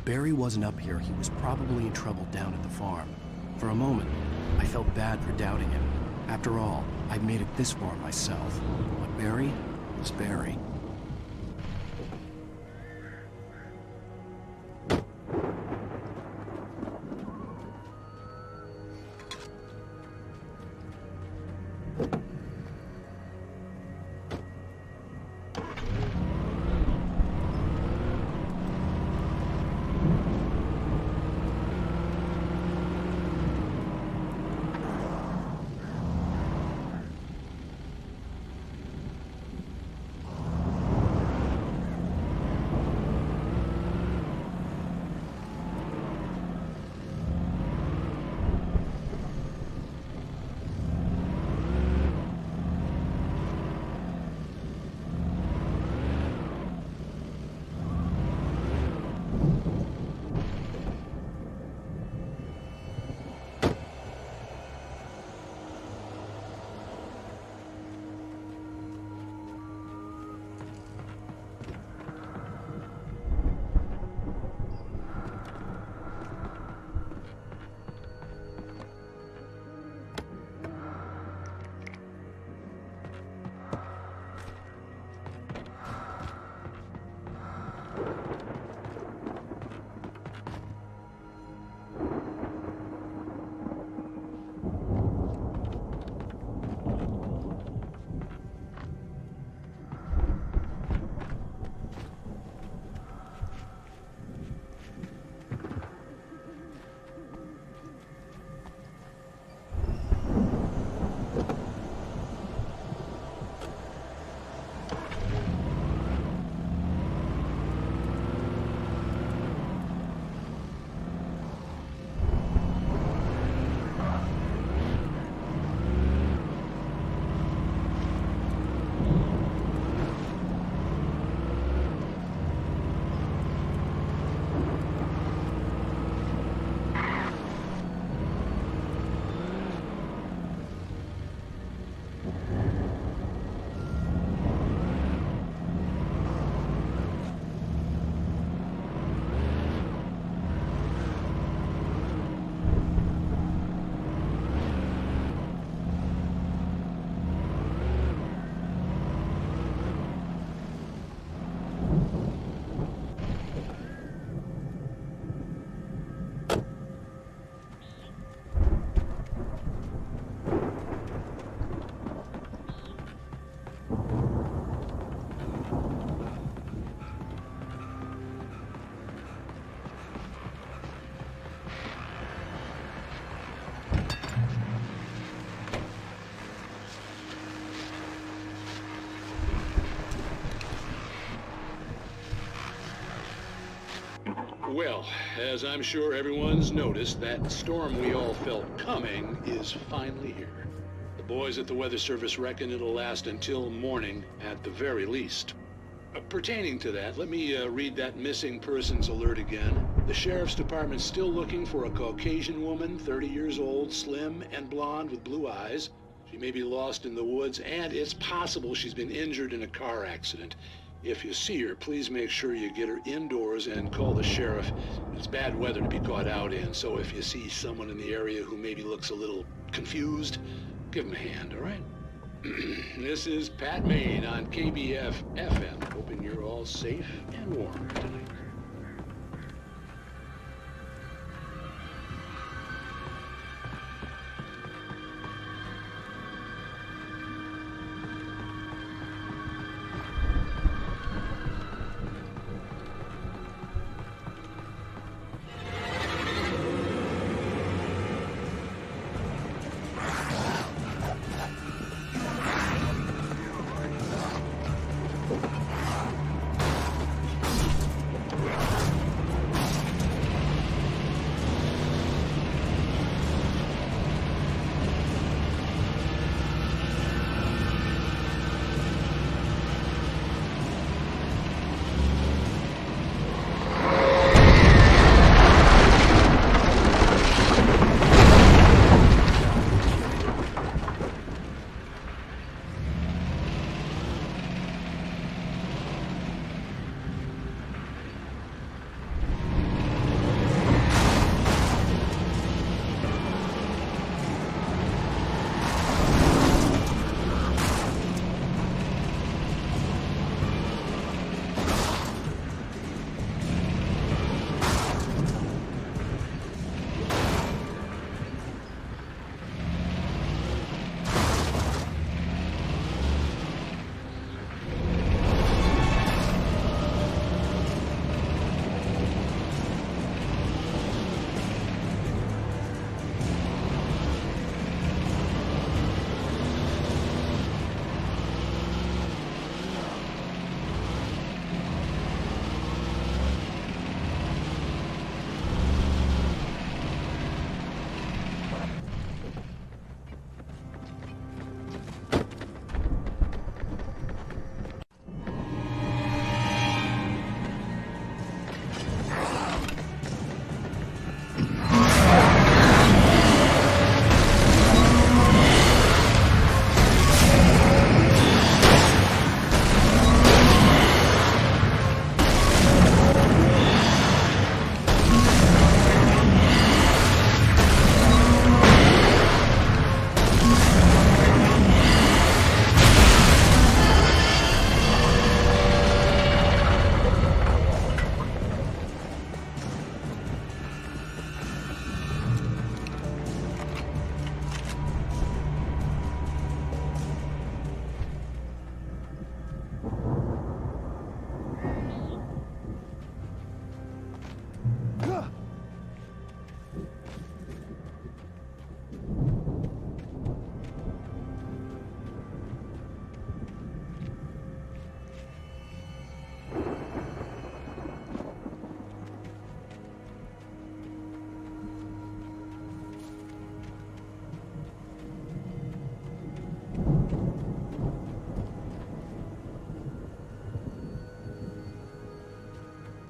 Barry wasn't up here, he was probably in trouble down at the farm. For a moment, I felt bad for doubting him. After all, I'd made it this far myself. But Barry was Barry. Well, as I'm sure everyone's noticed, that storm we all felt coming is finally here. The boys at the Weather Service reckon it'll last until morning at the very least. Pertaining to that, let me read that missing persons alert again. The Sheriff's Department's still looking for a Caucasian woman, 30 years old, slim and blonde with blue eyes. She may be lost in the woods, and it's possible she's been injured in a car accident. If you see her, please make sure you get her indoors and call the sheriff. It's bad weather to be caught out in, so if you see someone in the area who maybe looks a little confused, give him a hand, all right? This is Pat Maine on KBF FM, hoping you're all safe and warm tonight.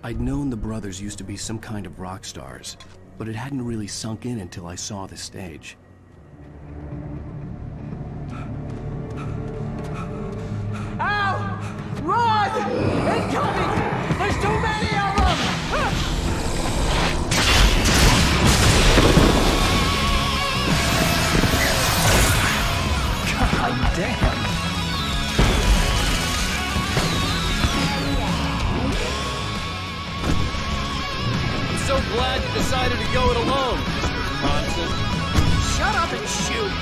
I'd known the brothers used to be some kind of rock stars, but it hadn't really sunk in until I saw the stage. Ow! Run! Incoming! There's too many of them! God damn! I'm so glad you decided to go it alone, Mr. Bronson. Shut up and shoot!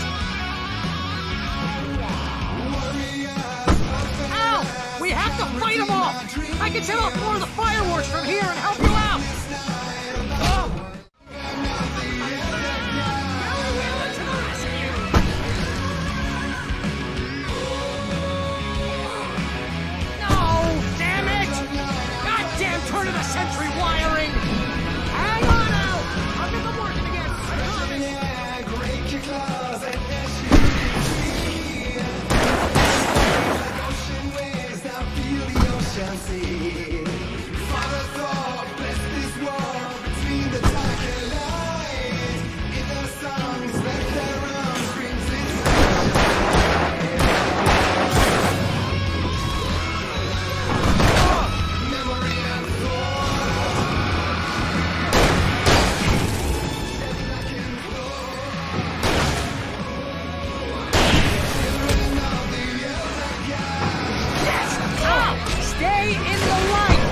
Ow! We have to fight them off! I can set off more of the fireworks from here and help you out! No! Damn it! Goddamn turn of the century wiring! Hang on out! I'll get them working again! I promise! Stay in the light!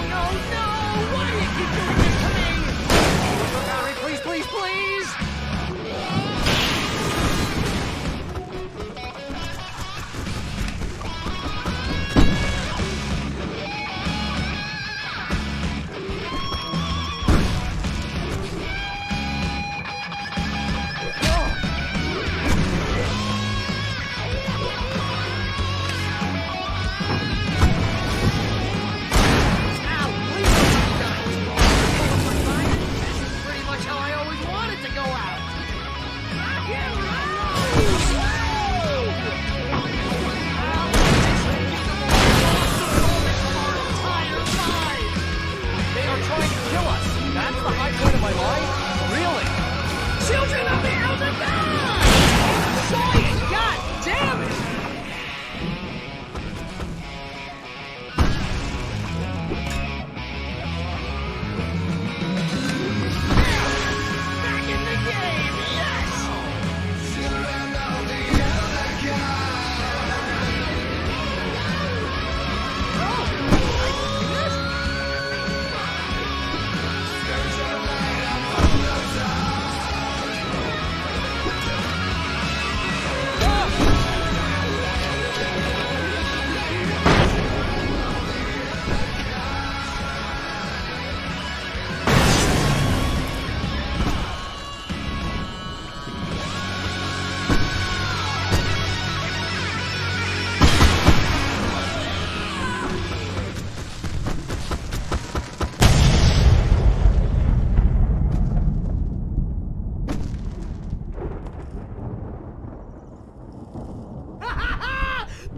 No! Why do you keep doing this to me? Harry, please! Pretty much how I always wanted to go out. They are trying to kill us. That's the high point of my life? Really? Children of the Elder God! Giant! God damn it! Back in the game! Yes!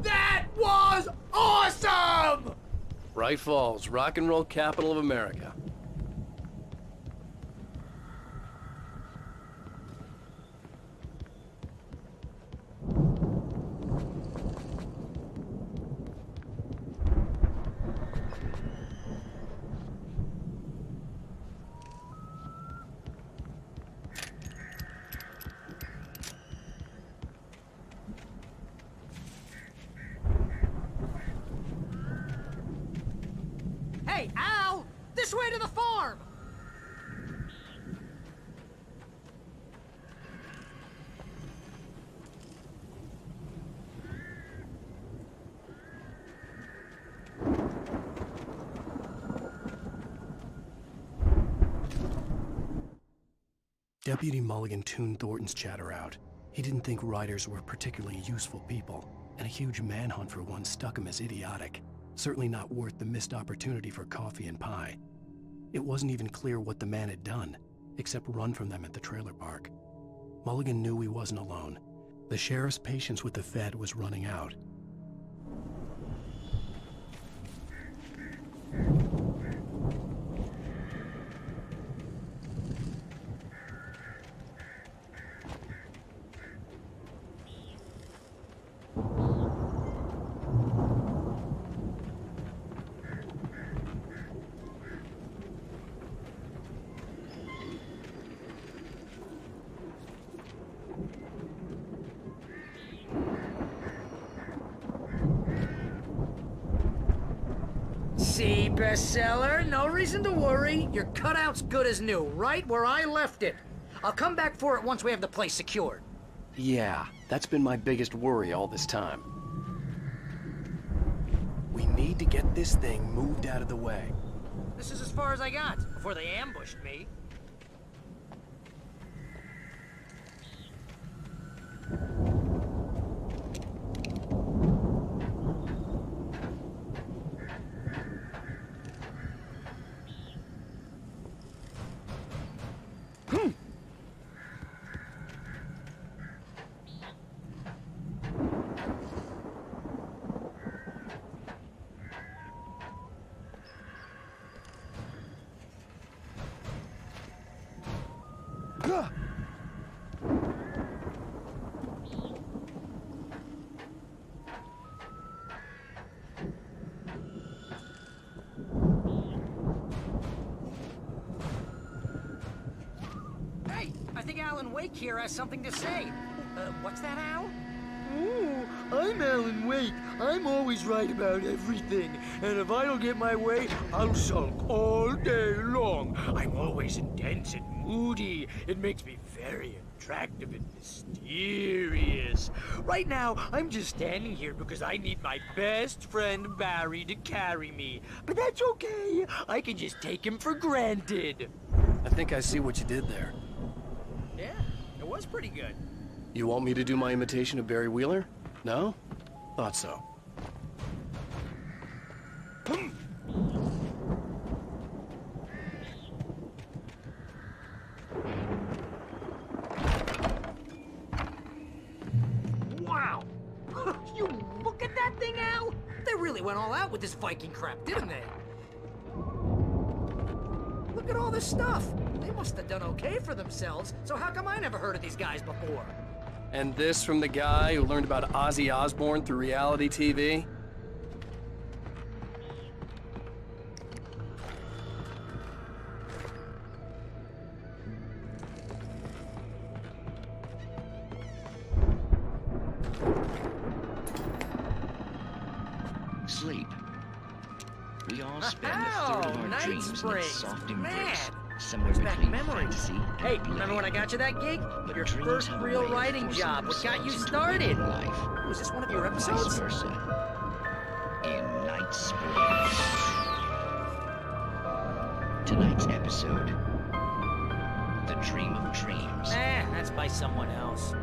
That was awesome! Bright Falls, rock and roll capital of America. Hey, Al! This way to the farm! Deputy Mulligan tuned Thornton's chatter out. He didn't think riders were particularly useful people, and a huge manhunt for one struck him as idiotic. Certainly not worth the missed opportunity for coffee and pie. It wasn't even clear what the man had done, except run from them at the trailer park. Mulligan knew he wasn't alone, The sheriff's patience with the Fed was running out. See, bestseller, no reason to worry. Your cutout's good as new, right where I left it. I'll come back for it once we have the place secured. Yeah, that's been my biggest worry all this time. We need to get this thing moved out of the way. This is as far as I got, before they ambushed me. Hey, I think Alan Wake here has something to say. What's that, Al? Ooh, I'm Alan Wake. I'm always right about everything. And if I don't get my way, I'll sulk all day long. I'm always intense and moody. It makes me very attractive and mysterious. Right now, I'm just standing here because I need my best friend Barry to carry me. But that's okay. I can just take him for granted. I think I see what you did there. Yeah, it was pretty good. You want me to do my imitation of Barry Wheeler? No? Thought so. Wow! You look at that thing, Al! They really went all out with this Viking crap, didn't they? Look at all this stuff! They must have done okay for themselves, so how come I never heard of these guys before? And this from the guy who learned about Ozzy Osbourne through reality TV? Sleep. We all spend a third of our Night dreams in Springs. its soft Man, embrace, somewhere brings back between memories. fantasy and Hey, remember when I got you that gig? Your dreams first have a real way of writing forcing job. What got you themselves into started? real life, Was this one of your or vice episodes? versa. In Night Springs. Tonight's episode, The Dream of Dreams. That's by someone else.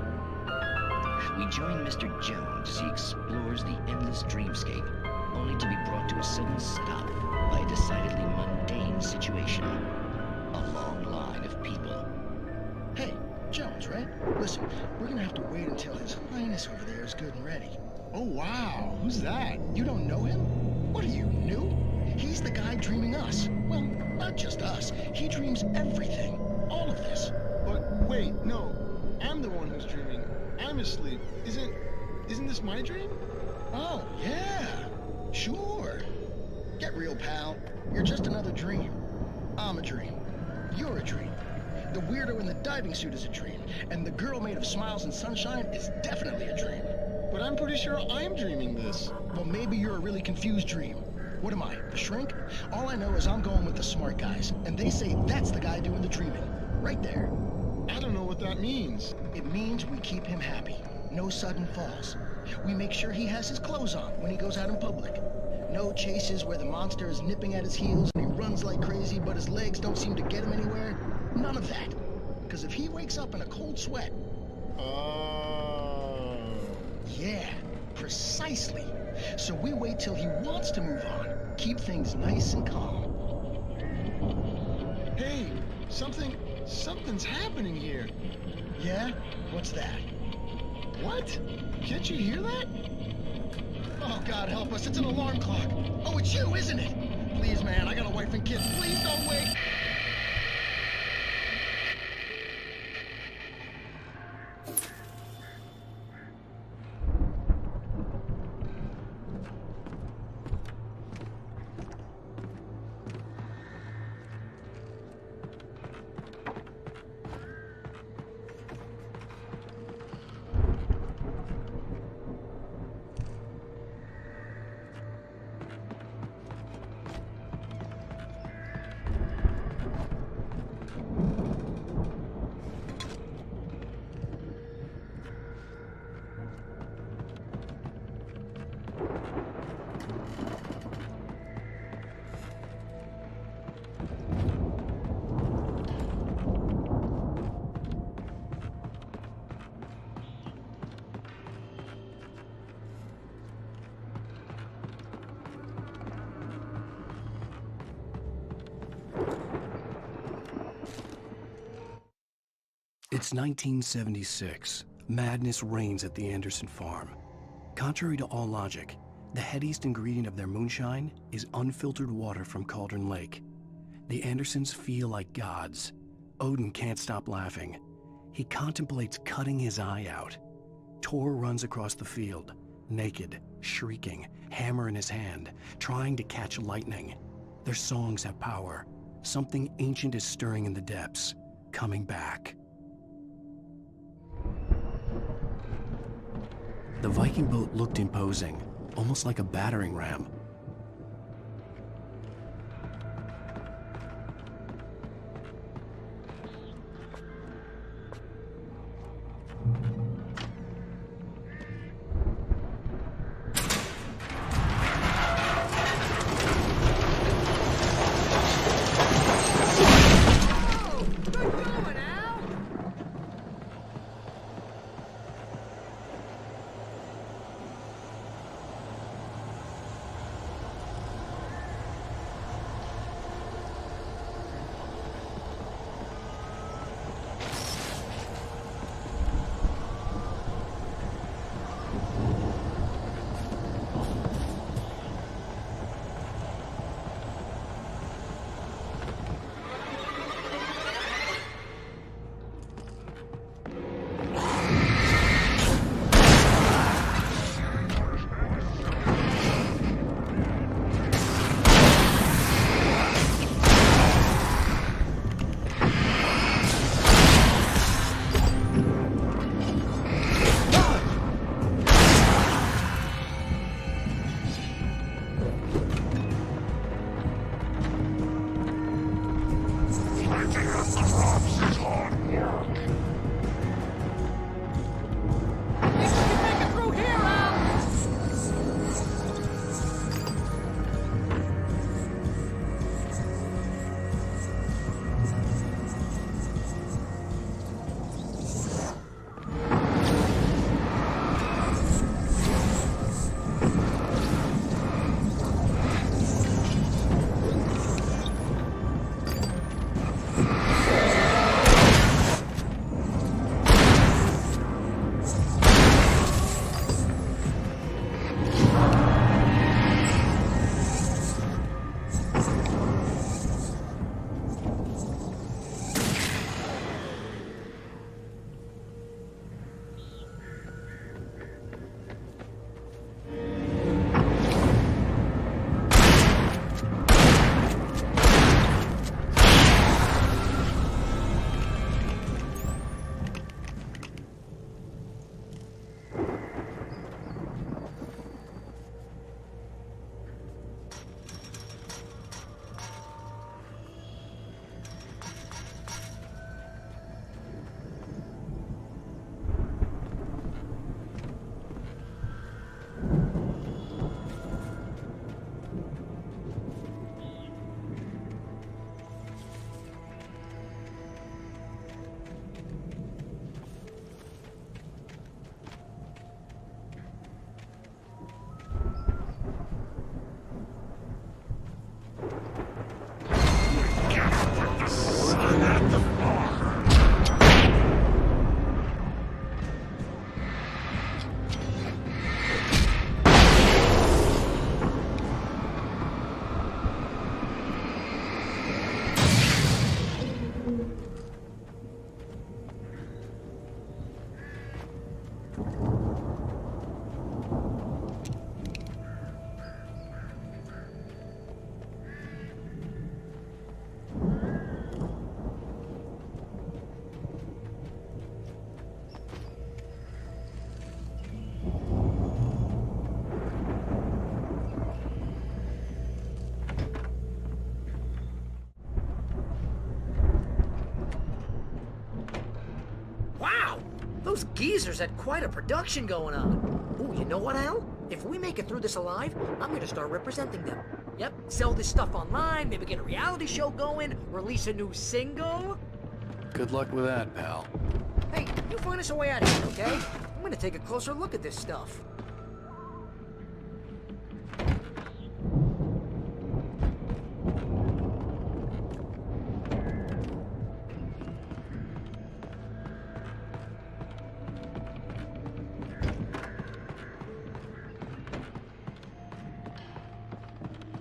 We join Mr. Jones as he explores the endless dreamscape, only to be brought to a sudden stop by a decidedly mundane situation. A long line of people. Hey, Jones, right? Listen, we're gonna have to wait until His Highness over there is good and ready. Oh, wow. Who's that? You don't know him? What are you, new? He's the guy dreaming us. Well, not just us. He dreams everything. All of this. But wait, no. I'm the one who's dreaming. I'm asleep. Isn't this my dream? Oh, yeah. Sure. Get real, pal. You're just another dream. I'm a dream. You're a dream. The weirdo in the diving suit is a dream. And the girl made of smiles and sunshine is definitely a dream. But I'm pretty sure I'm dreaming this. Well, maybe you're a really confused dream. What am I, a shrink? All I know is I'm going with the smart guys, and they say that's the guy doing the dreaming. Right there. I don't know what that means. It means we keep him happy. No sudden falls. We make sure he has his clothes on when he goes out in public. No chases where the monster is nipping at his heels and he runs like crazy, but his legs don't seem to get him anywhere. None of that. Because if he wakes up in a cold sweat... Yeah, precisely. So we wait till he wants to move on. Keep things nice and calm. Hey, something's happening here. Yeah? What's that? What? Can't you hear that? Oh, God help us, it's an alarm clock. Oh, it's you, isn't it? Please, man, I got a wife and kids. Please don't wake. It's 1976. Madness reigns at the Anderson farm. Contrary to all logic, the headiest ingredient of their moonshine is unfiltered water from Cauldron Lake. The Andersons feel like gods. Odin can't stop laughing. He contemplates cutting his eye out. Tor runs across the field, naked, shrieking, hammer in his hand, trying to catch lightning. Their songs have power. Something ancient is stirring in the depths, coming back. The Viking boat looked imposing, almost like a battering ram. Those geezers had quite a production going on. Ooh, you know what, Al? If we make it through this alive, I'm gonna start representing them. Yep, sell this stuff online, maybe get a reality show going, release a new single. Good luck with that, pal. Hey, you find us a way out of here, okay? I'm gonna take a closer look at this stuff.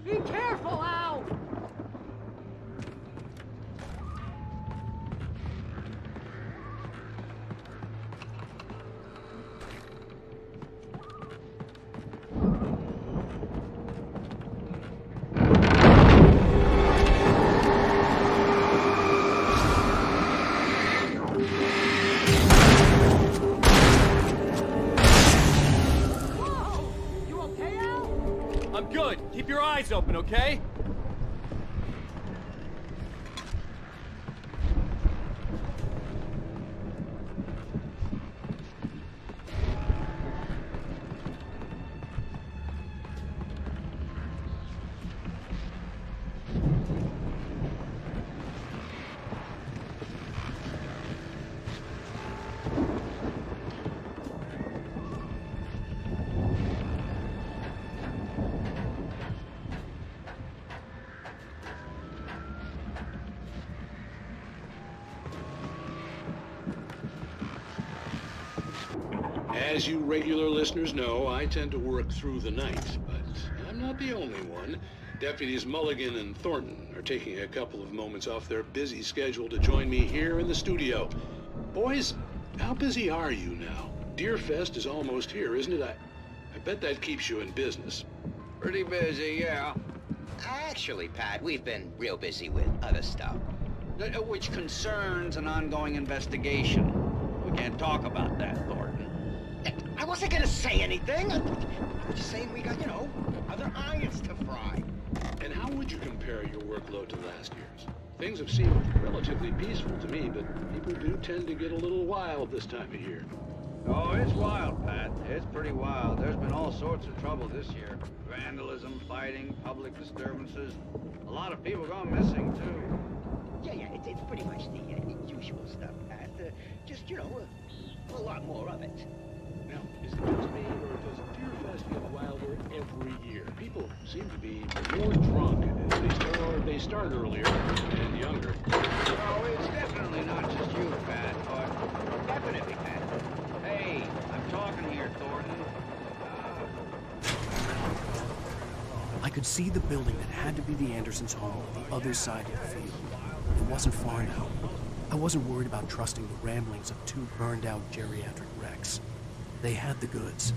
Be careful, Al! Whoa! You okay, Al? I'm good. Keep your eyes open, okay? As you regular listeners know, I tend to work through the night, but I'm not the only one. Deputies Mulligan and Thornton are taking a couple of moments off their busy schedule to join me here in the studio. Boys, how busy are you now? Deerfest is almost here, isn't it? I bet that keeps you in business. Pretty busy, yeah. Actually, Pat, we've been real busy with other stuff, which concerns an ongoing investigation. We can't talk about that, Thornton. I wasn't gonna say anything. I was just saying we got, other irons to fry. And how would you compare your workload to last year's? Things have seemed relatively peaceful to me, but people do tend to get a little wild this time of year. Oh, it's wild, Pat. It's pretty wild. There's been all sorts of trouble this year. Vandalism, fighting, public disturbances. A lot of people gone missing, too. Yeah, it's pretty much the usual stuff, Pat. Just, a lot more of it. Now, is it just me, or does Deerfest get wilder every year? People seem to be more drunk, or they start earlier and younger. No, it's definitely not just you, Pat. Or definitely, Pat. Hey, I'm talking here, Thornton. I could see the building that had to be the Andersons' home on the other side of the field. It wasn't far now. I wasn't worried about trusting the ramblings of two burned-out geriatric wrecks. They had the goods.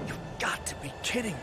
You've got to be kidding me.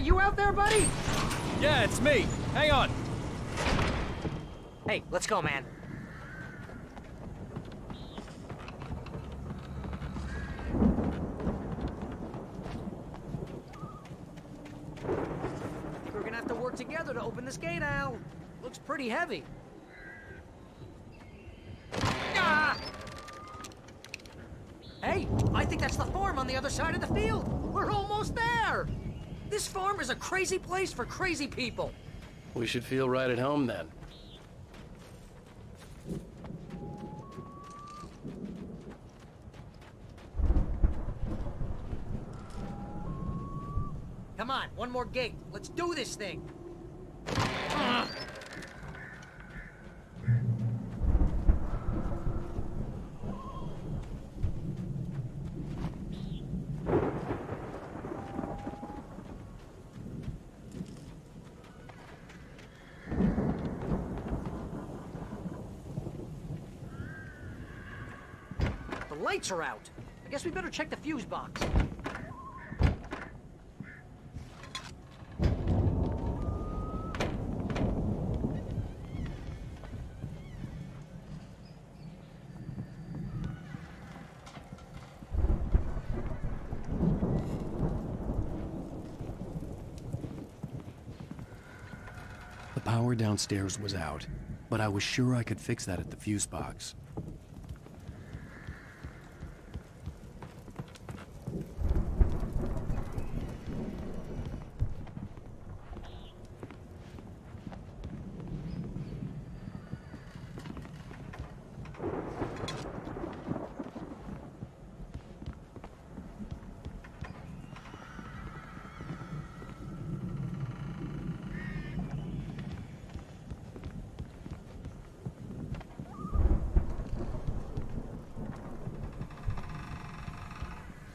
you out there, buddy? Yeah, it's me. Hang on. Hey, let's go, man. We're gonna have to work together to open this gate, Al. Looks pretty heavy. Ah! Hey, I think that's the farm on the other side of the field. We're almost there. This farm is a crazy place for crazy people. We should feel right at home then. Come on, one more gate. Let's do this thing. The lights are out. I guess we better check the fuse box. The power downstairs was out, but I was sure I could fix that at the fuse box.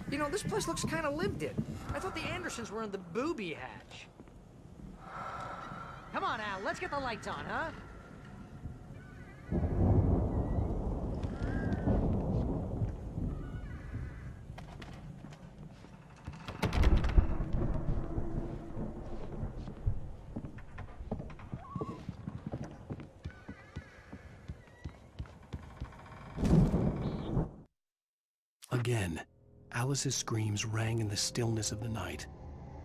You know, this place looks kind of lived in. I thought the Andersons were in the booby hatch. Come on, Al, let's get the lights on, huh? Again, Alice's screams rang in the stillness of the night.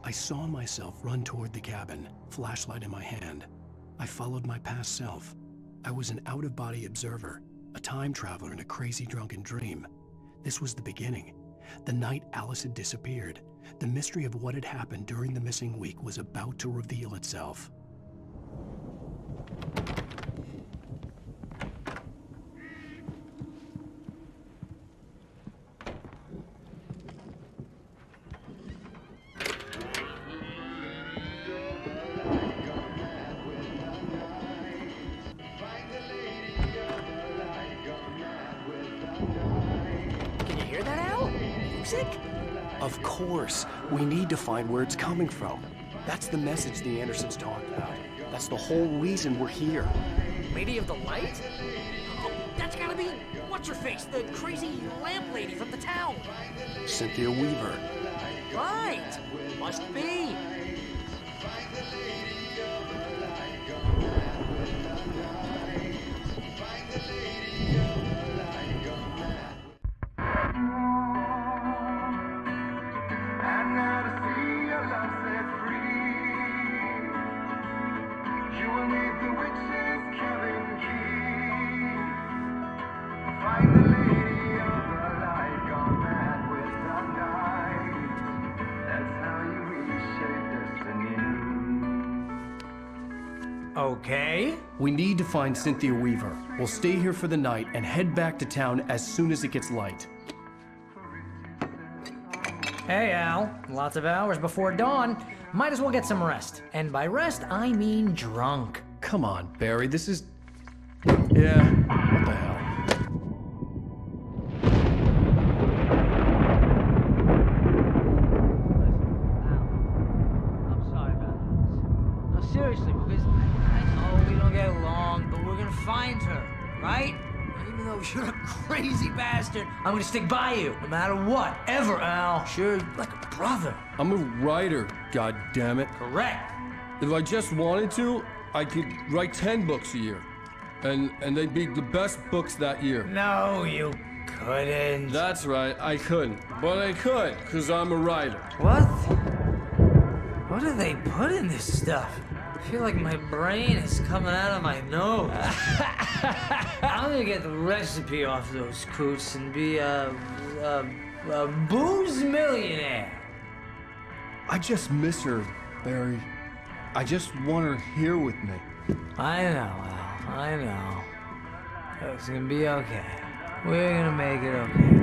I saw myself run toward the cabin, flashlight in my hand. I followed my past self. I was an out-of-body observer, a time traveler in a crazy drunken dream. This was the beginning. The night Alice had disappeared. The mystery of what had happened during the missing week was about to reveal itself. Of course, we need to find where it's coming from. That's the message the Andersons talked about. That's the whole reason we're here. Lady of the Light? Oh, that's gotta be what's-her-face, the crazy lamp lady from the town. Cynthia Weaver. Right, must be. Okay. We need to find Cynthia Weaver. We'll stay here for the night and head back to town as soon as it gets light. Hey, Al. Lots of hours before dawn. Might as well get some rest. And by rest, I mean drunk. Come on, Barry, this is... Yeah, what the hell? I'm sorry about this. No, seriously, because I know we don't get along, but we're gonna find her, right? Even though you're a crazy bastard, I'm gonna stick by you, no matter what, ever, Al. Sure, like a brother. I'm a writer, goddammit. Correct. If I just wanted to, I could write 10 books a year. And they'd be the best books that year. No, you couldn't. That's right, I couldn't. But I could, because I'm a writer. What? What do they put in this stuff? I feel like my brain is coming out of my nose. I'm gonna get the recipe off those coots and be a booze millionaire. I just miss her, Barry. I just want her here with me. I know, Al. I know. It's gonna be okay. We're gonna make it okay.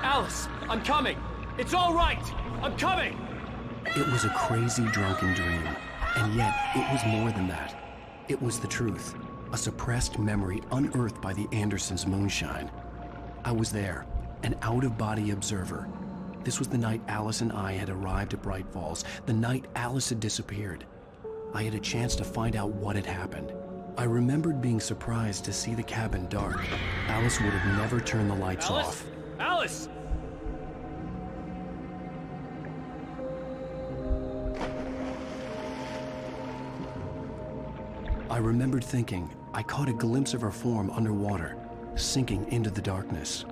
Alice, I'm coming. It's all right. I'm coming. It was a crazy, drunken dream, and yet it was more than that. It was the truth, a suppressed memory unearthed by the Andersons' moonshine. I was there, an out-of-body observer. This was the night Alice and I had arrived at Bright Falls, the night Alice had disappeared. I had a chance to find out what had happened. I remembered being surprised to see the cabin dark. Alice would have never turned the lights off. Alice! I remembered thinking I caught a glimpse of her form underwater, sinking into the darkness.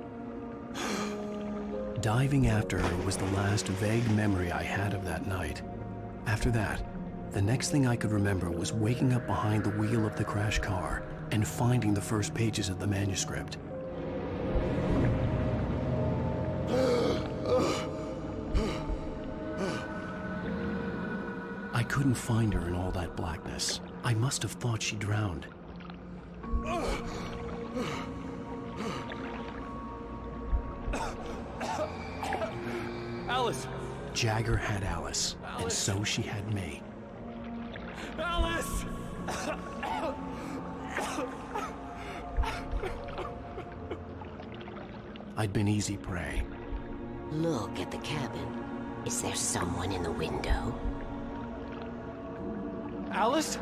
Diving after her was the last vague memory I had of that night. After that, the next thing I could remember was waking up behind the wheel of the crash car and finding the first pages of the manuscript. I couldn't find her in all that blackness. I must have thought she drowned. Alice! Jagger had Alice, and so she had me. Alice! I'd been easy prey. Look at the cabin. Is there someone in the window? Alice?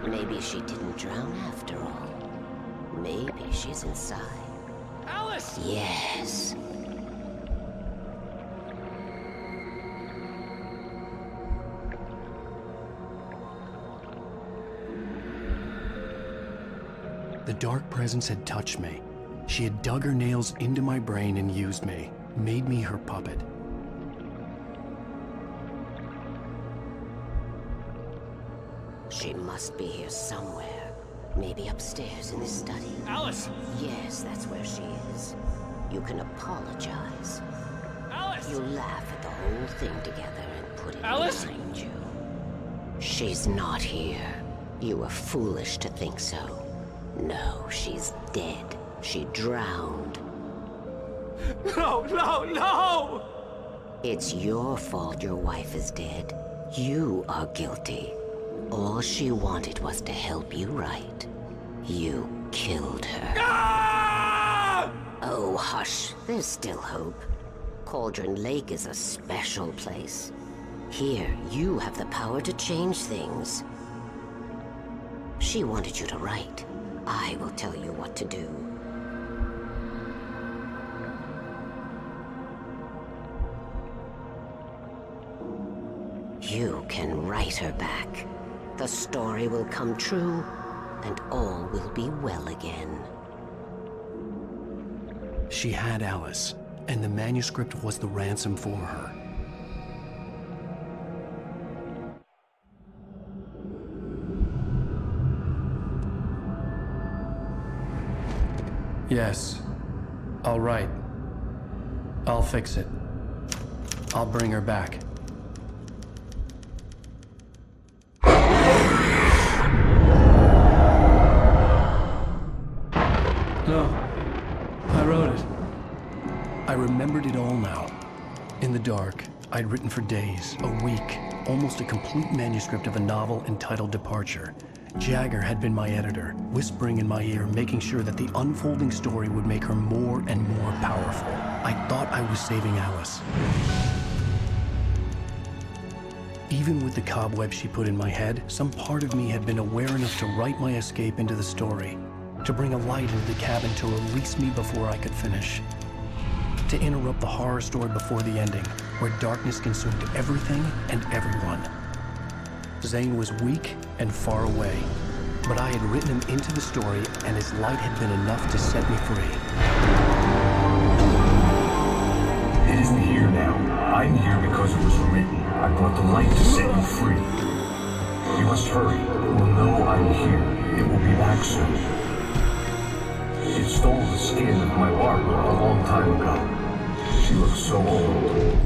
Maybe she didn't drown after all. Maybe she's inside. Alice! Yes. The dark presence had touched me. She had dug her nails into my brain and used me, made me her puppet. She must be here somewhere. Maybe upstairs in this study. Alice! Yes, that's where she is. You can apologize. Alice! You laugh at the whole thing together and put it Alice! behind you. She's not here. You were foolish to think so. No, she's dead. She drowned. No, no, no! It's your fault your wife is dead. You are guilty. All she wanted was to help you right. You killed her. Ah! Oh, hush. There's still hope. Cauldron Lake is a special place. Here, you have the power to change things. She wanted you to write. I will tell you what to do. You can write her back. The story will come true, and all will be well again. She had Alice, and the manuscript was the ransom for her. Yes. All right. I'll fix it. I'll bring her back. No. I wrote it. I remembered it all now. In the dark, I'd written for days, a week, almost a complete manuscript of a novel entitled Departure. Jagger had been my editor, whispering in my ear, making sure that the unfolding story would make her more and more powerful. I thought I was saving Alice. Even with the cobwebs she put in my head, some part of me had been aware enough to write my escape into the story, to bring a light into the cabin to release me before I could finish, to interrupt the horror story before the ending, where darkness consumed everything and everyone. Zane was weak and far away, but I had written him into the story, and his light had been enough to set me free. It isn't here now. I'm here because it was written. I brought the light to set you free. You must hurry. It will know I'm here. It will be back soon. It stole the skin of my Barbara a long time ago. She looks so old.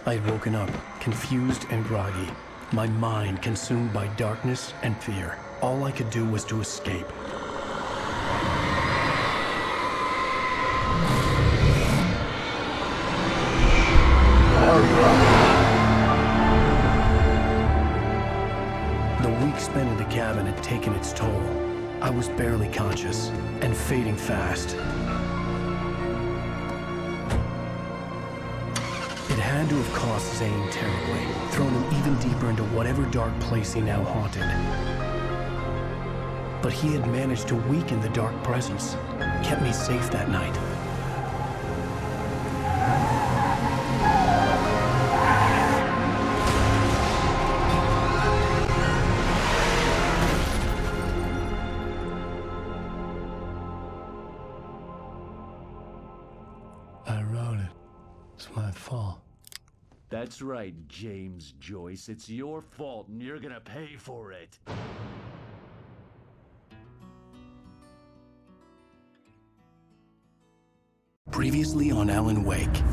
I had woken up, confused and groggy, my mind consumed by darkness and fear. All I could do was to escape. The week spent in the cabin had taken its toll. I was barely conscious and fading fast. It had to have cost Zane terribly, thrown him even deeper into whatever dark place he now haunted. But he had managed to weaken the dark presence, kept me safe that night. I wrote it. It's my fault. That's right, James Joyce. It's your fault, and you're gonna pay for it. Previously on Alan Wake.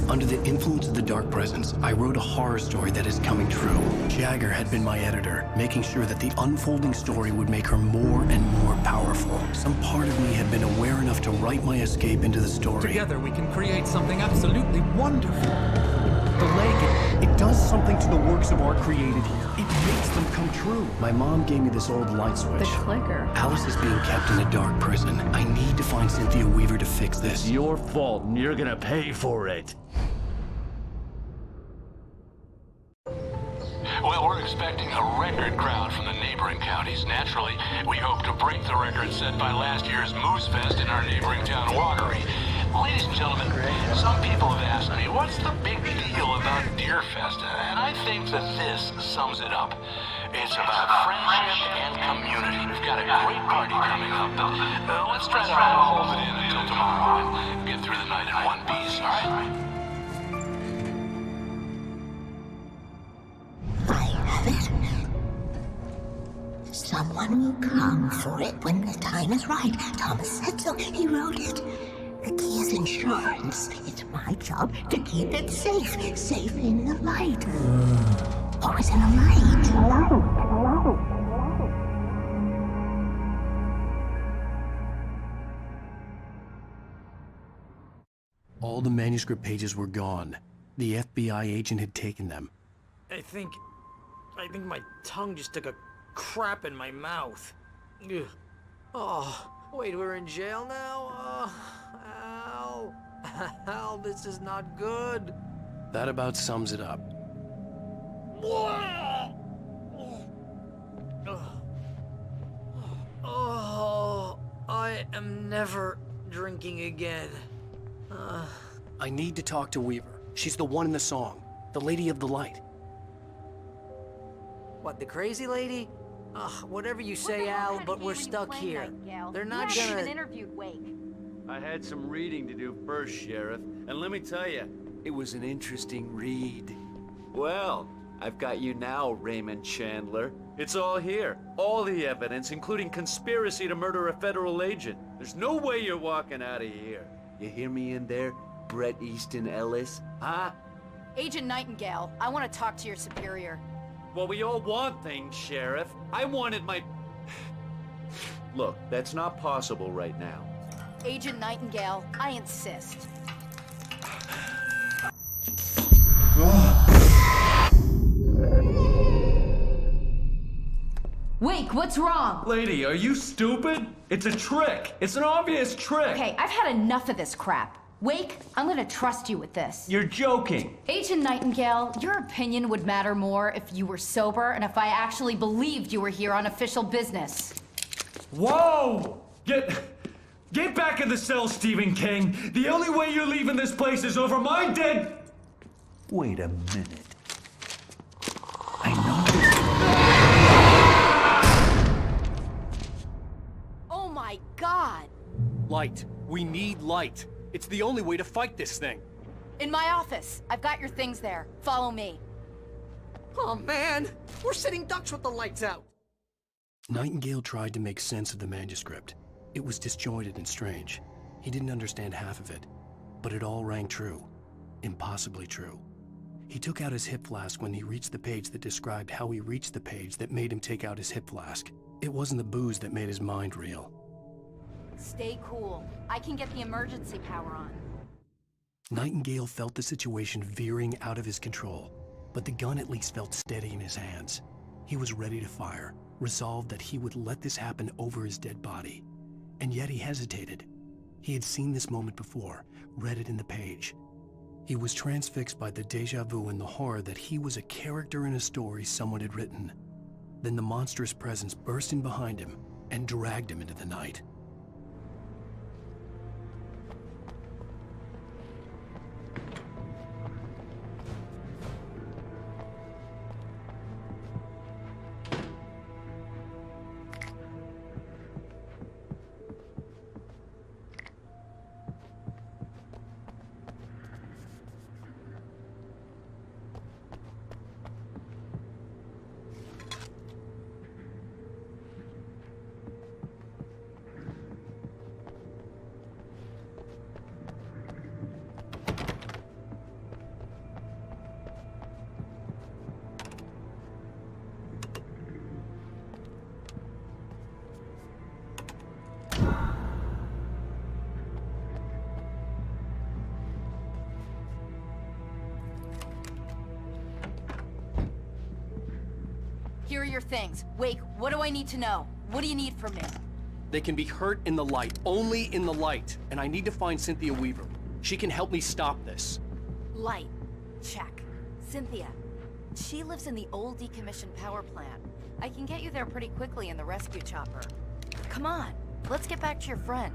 Under the influence of the dark presence, I wrote a horror story that is coming true. Jagger had been my editor, making sure that the unfolding story would make her more and more powerful. Some part of me had been aware enough to write my escape into the story. Together we can create something absolutely wonderful. The lake, it does something to the works of art created here. It makes them come true. My mom gave me this old light switch. The clicker. Alice is being kept in a dark prison. I need to find Cynthia Weaver to fix this. It's your fault, and you're gonna pay for it. Well, we're expecting a record crowd from the neighboring counties. Naturally, we hope to break the record set by last year's Moose Fest in our neighboring town, Watery. Ladies and gentlemen, some people have asked me, what's the big deal about Deer Fest? And I think that this sums it up. It's about friendship and community. We've got a great party coming up, but let's try to hold it in until tomorrow and get through the night in one piece, all right? I have it. Someone will come for it when the time is right. Thomas said so. He wrote it. The key is insurance. It's my job to keep it safe. Safe in the light. Always in the light. All the manuscript pages were gone. The FBI agent had taken them. I think my tongue just took a crap in my mouth. Ugh. Oh, wait, we're in jail now? Al. Al, this is not good. That about sums it up. Oh, I am never drinking again. I need to talk to Weaver. She's the one in the song. The Lady of the Light. What, the crazy lady? Ugh, whatever you say, Al, but we're stuck here. They're not You haven't gonna... even interviewed Wake. I had some reading to do first, Sheriff, and let me tell you, it was an interesting read. Well, I've got you now, Raymond Chandler. It's all here. All the evidence, including conspiracy to murder a federal agent. There's no way you're walking out of here. You hear me in there, Bret Easton Ellis? Huh? Agent Nightingale, I want to talk to your superior. Well, we all want things, Sheriff. I wanted my... Look, that's not possible right now. Agent Nightingale, I insist. Wake, what's wrong? Lady, are you stupid? It's a trick. It's an obvious trick. Okay, I've had enough of this crap. Wake, I'm gonna trust you with this. You're joking. Agent Nightingale, your opinion would matter more if you were sober and if I actually believed you were here on official business. Whoa! Get back in the cell, Stephen King. The only way you're leaving this place is over my dead... Wait a minute. I know this... Oh my God! Light. We need light. It's the only way to fight this thing. In my office. I've got your things there. Follow me. Oh man, we're sitting ducks with the lights out. Nightingale tried to make sense of the manuscript. It was disjointed and strange. He didn't understand half of it, but it all rang true. Impossibly true. He took out his hip flask when he reached the page that described how he reached the page that made him take out his hip flask. It wasn't the booze that made his mind reel. Stay cool. I can get the emergency power on. Nightingale felt the situation veering out of his control, but the gun at least felt steady in his hands. He was ready to fire, resolved that he would let this happen over his dead body. And yet he hesitated. He had seen this moment before, read it in the page. He was transfixed by the déjà vu and the horror that he was a character in a story someone had written. Then the monstrous presence burst in behind him and dragged him into the night. Here are your things. Wake, what do I need to know? What do you need from me? They can be hurt in the light, only in the light. And I need to find Cynthia Weaver. She can help me stop this. Light. Check. Cynthia. She lives in the old decommissioned power plant. I can get you there pretty quickly in the rescue chopper. Come on, let's get back to your friend.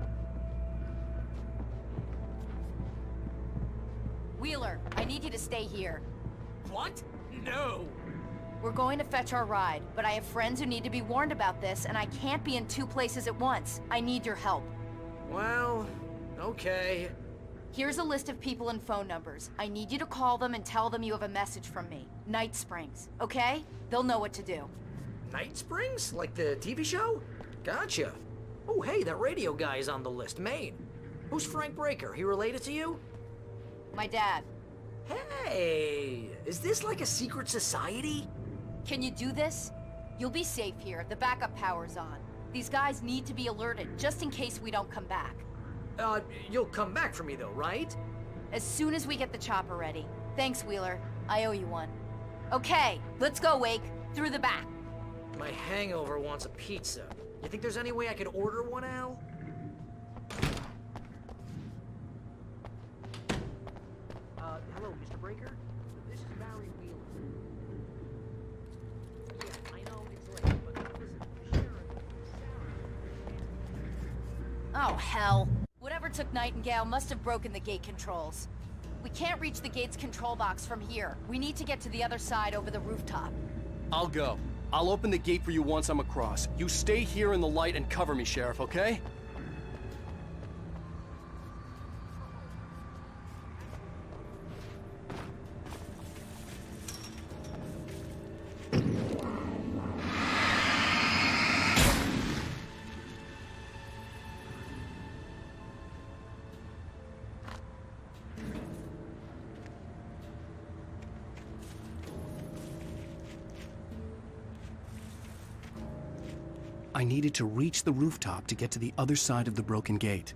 Wheeler, I need you to stay here. What? No! We're going to fetch our ride, but I have friends who need to be warned about this, and I can't be in two places at once. I need your help. Well, okay. Here's a list of people and phone numbers. I need you to call them and tell them you have a message from me. Night Springs, okay? They'll know what to do. Night Springs? Like the TV show? Gotcha. Oh, hey, that radio guy is on the list, Maine. Who's Frank Breaker? He related to you? My dad. Hey, is this like a secret society? Can you do this? You'll be safe here. The backup power's on. These guys need to be alerted, just in case we don't come back. You'll come back for me though, right? As soon as we get the chopper ready. Thanks, Wheeler. I owe you one. Okay, let's go, Wake. Through the back. My hangover wants a pizza. You think there's any way I could order one, Al? Hello, Mr. Breaker? This is Barry Wheeler. Yeah, I know it's late, but listen, Sharon, Sarah... Oh, hell. Whatever took Nightingale must have broken the gate controls. We can't reach the gate's control box from here. We need to get to the other side over the rooftop. I'll go. I'll open the gate for you once I'm across. You stay here in the light and cover me, Sheriff, okay? I needed to reach the rooftop to get to the other side of the broken gate.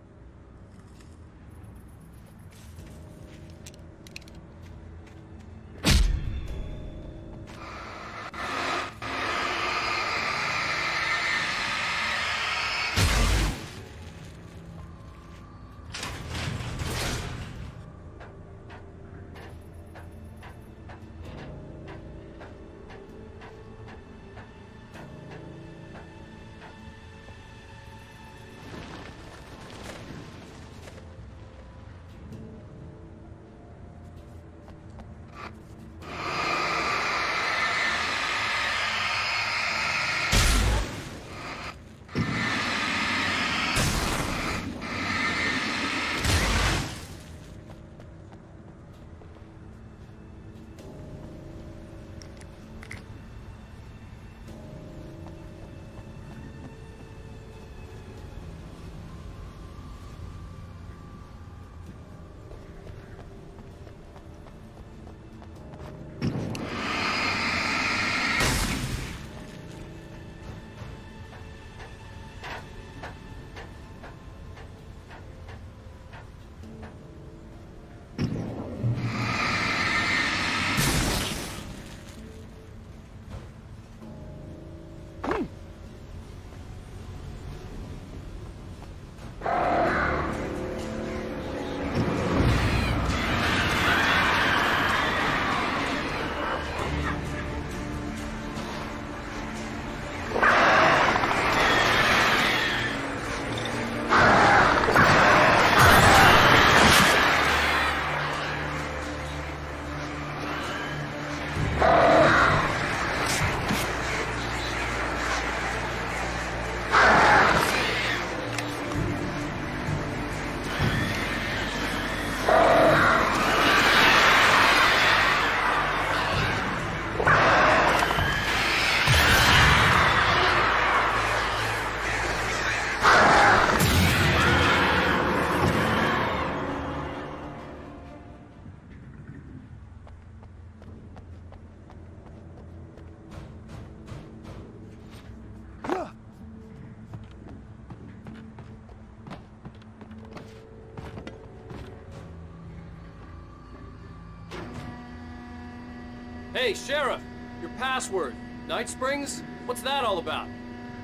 Hey, Sheriff! Your password. Night Springs? What's that all about?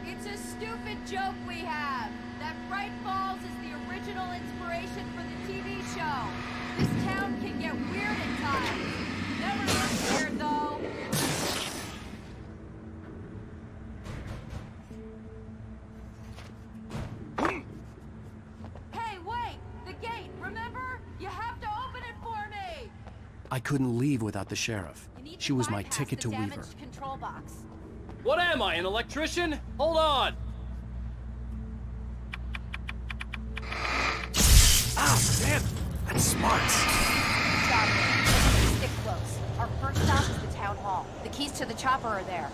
It's a stupid joke we have. That Bright Falls is the original inspiration for the TV show. This town can get weird at times. Never looks weird, though. Hey, wait! The gate, remember? You have to open it for me! I couldn't leave without the sheriff. She was my ticket to Weaver. Control box. What am I, an electrician? Hold on! Ah, damn! That's smart! Chopper, stick close. Our first stop is the town hall. The keys to the chopper are there.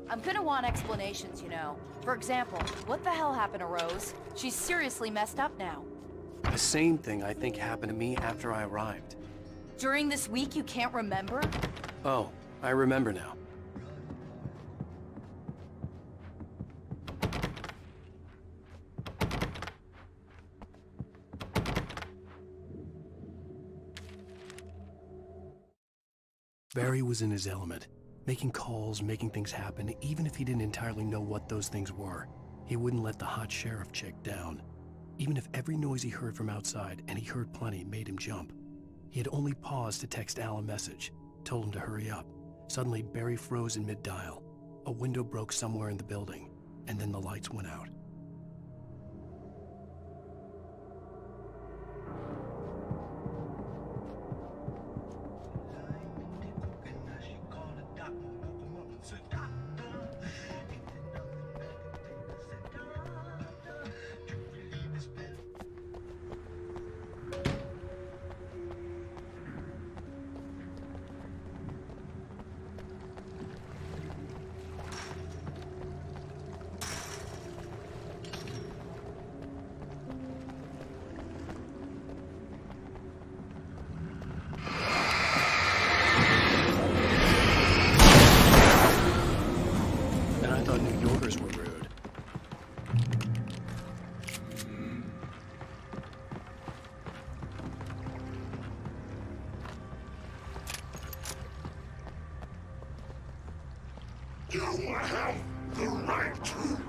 I'm gonna want explanations, you know. For example, what the hell happened to Rose? She's seriously messed up now. The same thing I think happened to me after I arrived. During this week, you can't remember? Oh, I remember now. Barry was in his element, making calls, making things happen, even if he didn't entirely know what those things were. He wouldn't let the hot sheriff chick down. Even if every noise he heard from outside, and he heard plenty, made him jump. He had only paused to text Al a message, told him to hurry up. Suddenly, Barry froze in mid-dial. A window broke somewhere in the building, and then the lights went out. You have the right to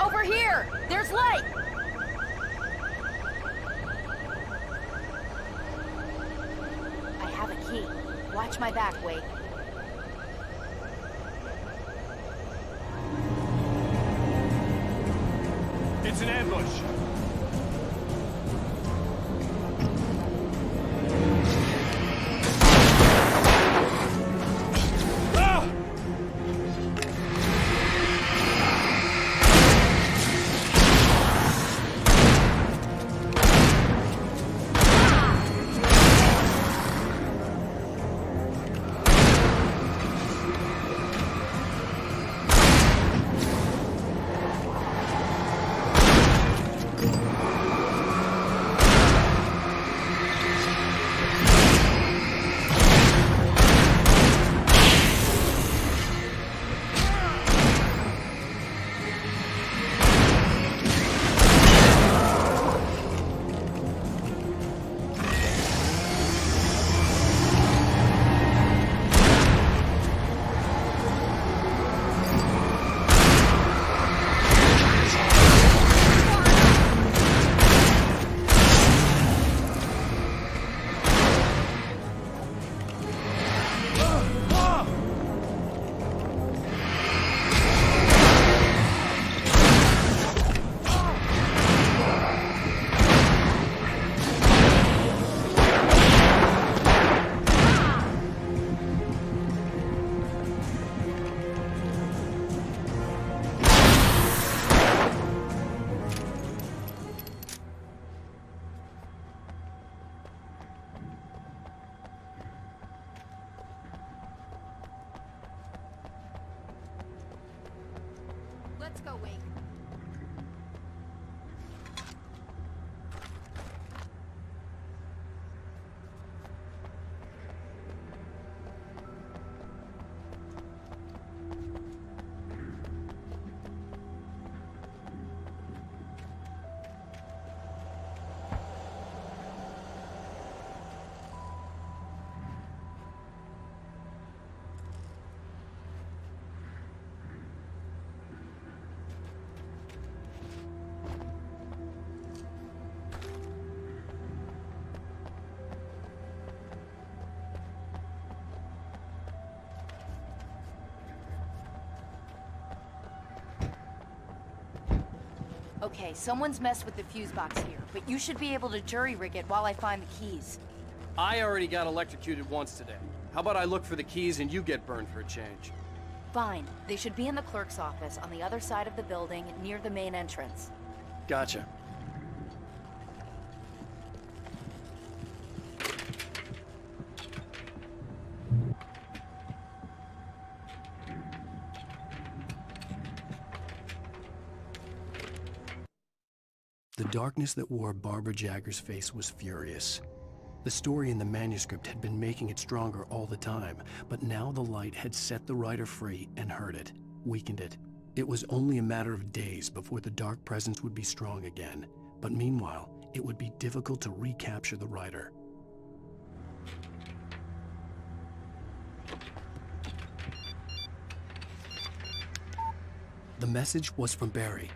Over here! There's light! I have a key. Watch my back, Wake. It's an ambush! Let's go, Wake. Okay, someone's messed with the fuse box here, but you should be able to jury-rig it while I find the keys. I already got electrocuted once today. How about I look for the keys and you get burned for a change? Fine. They should be in the clerk's office on the other side of the building, near the main entrance. Gotcha. The darkness that wore Barbara Jagger's face was furious. The story in the manuscript had been making it stronger all the time, but now the light had set the writer free and hurt it, weakened it. It was only a matter of days before the dark presence would be strong again, but meanwhile, it would be difficult to recapture the writer. The message was from Barry.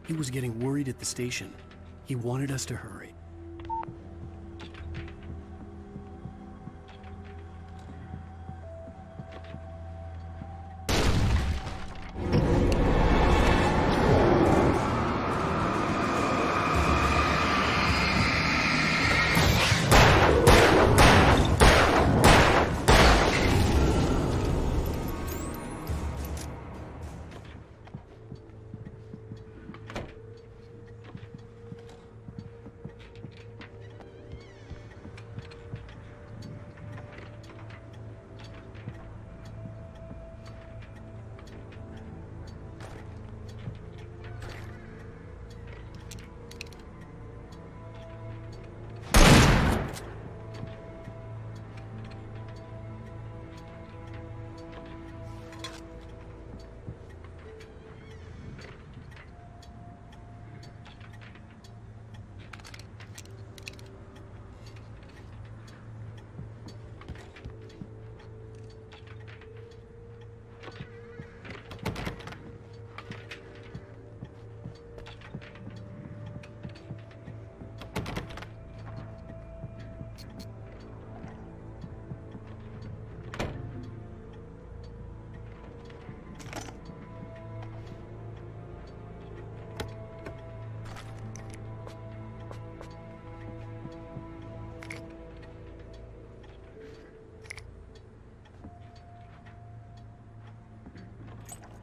He was getting worried at the station. He wanted us to hurry.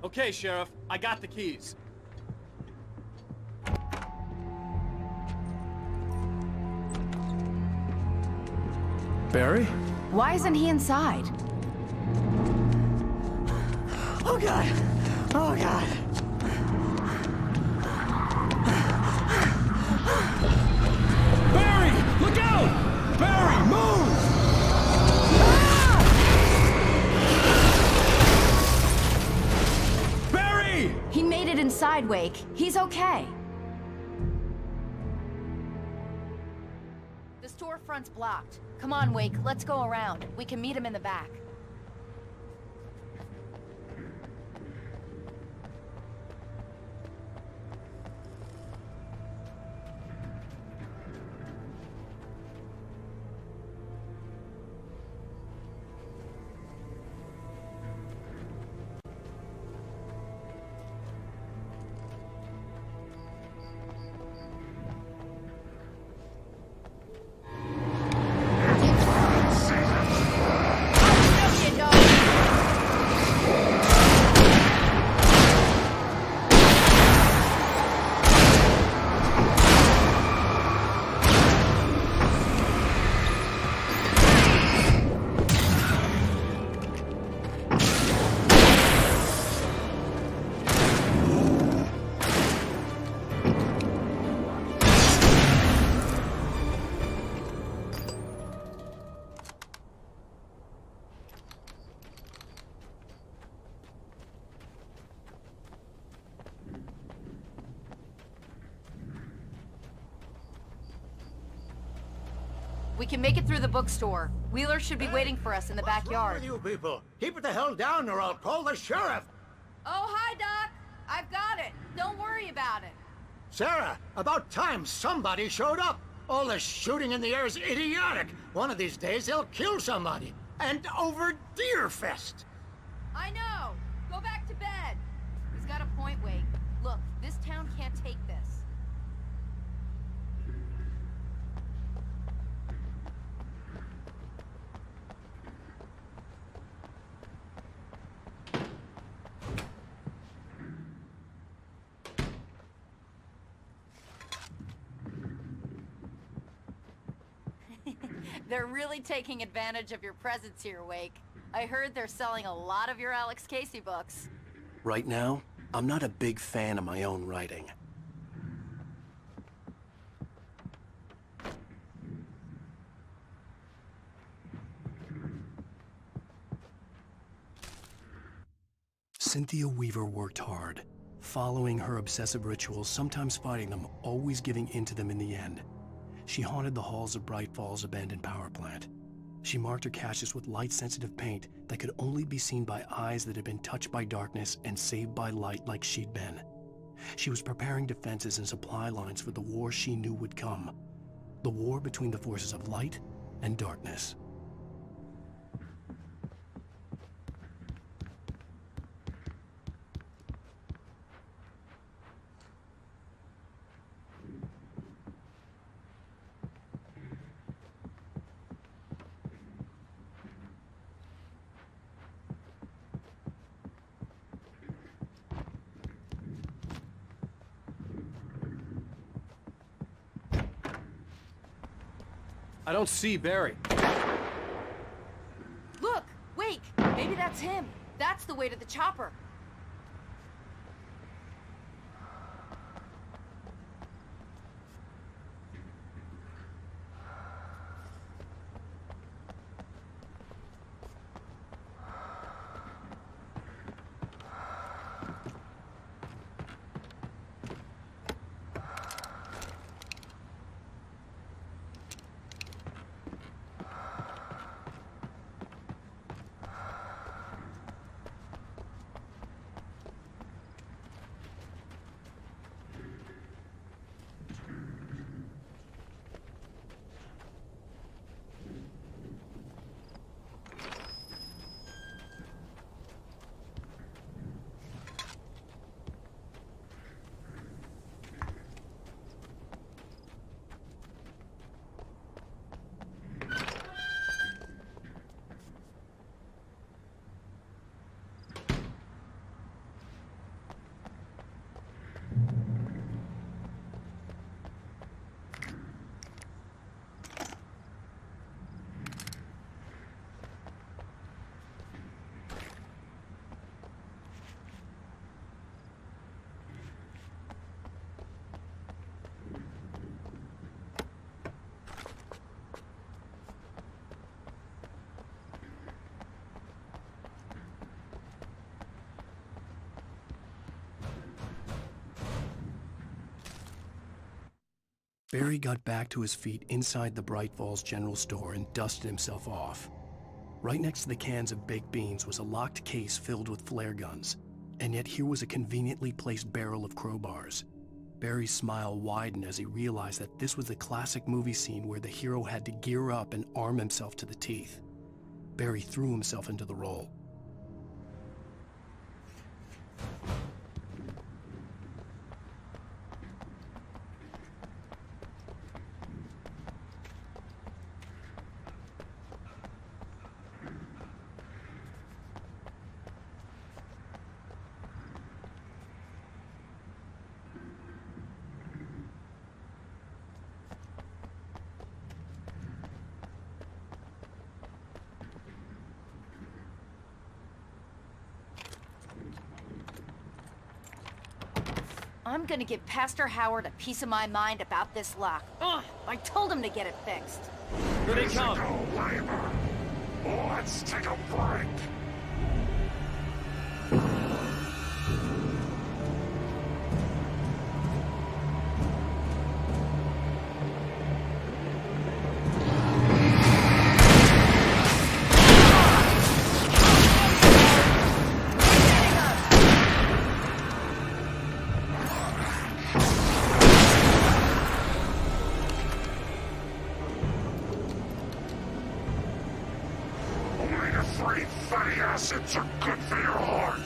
Okay, Sheriff, I got the keys. Barry? Why isn't he inside? Oh God! Oh God! Barry! Look out! Barry, move! Barry! He made it inside, Wake. He's okay. The storefront's blocked. Come on, Wake, let's go around. We can meet him in the back. We can make it through the bookstore. Wheeler should be waiting for us in the backyard. What's wrong with you people? Keep it the hell down or I'll call the sheriff. Oh, hi, Doc. I've got it. Don't worry about it. Sarah, about time somebody showed up. All this shooting in the air is idiotic. One of these days they'll kill somebody. And over Deerfest. I know. Go back to bed. He's got a point, Wake. Look, this town can't take this. They're really taking advantage of your presence here, Wake. I heard they're selling a lot of your Alex Casey books. Right now, I'm not a big fan of my own writing. Cynthia Weaver worked hard, following her obsessive rituals, sometimes fighting them, always giving in to them in the end. She haunted the halls of Bright Falls' abandoned power plant. She marked her caches with light-sensitive paint that could only be seen by eyes that had been touched by darkness and saved by light like she'd been. She was preparing defenses and supply lines for the war she knew would come. The war between the forces of light and darkness. I don't see Barry. Look! Wake! Maybe that's him. That's the way to the chopper. Barry got back to his feet inside the Bright Falls General Store and dusted himself off. Right next to the cans of baked beans was a locked case filled with flare guns, and yet here was a conveniently placed barrel of crowbars. Barry's smile widened as he realized that this was the classic movie scene where the hero had to gear up and arm himself to the teeth. Barry threw himself into the role. I'm gonna give Pastor Howard a piece of my mind about this lock. Ugh, I told him to get it fixed. Here they come. Let's take a break. Biscuits are good for your heart.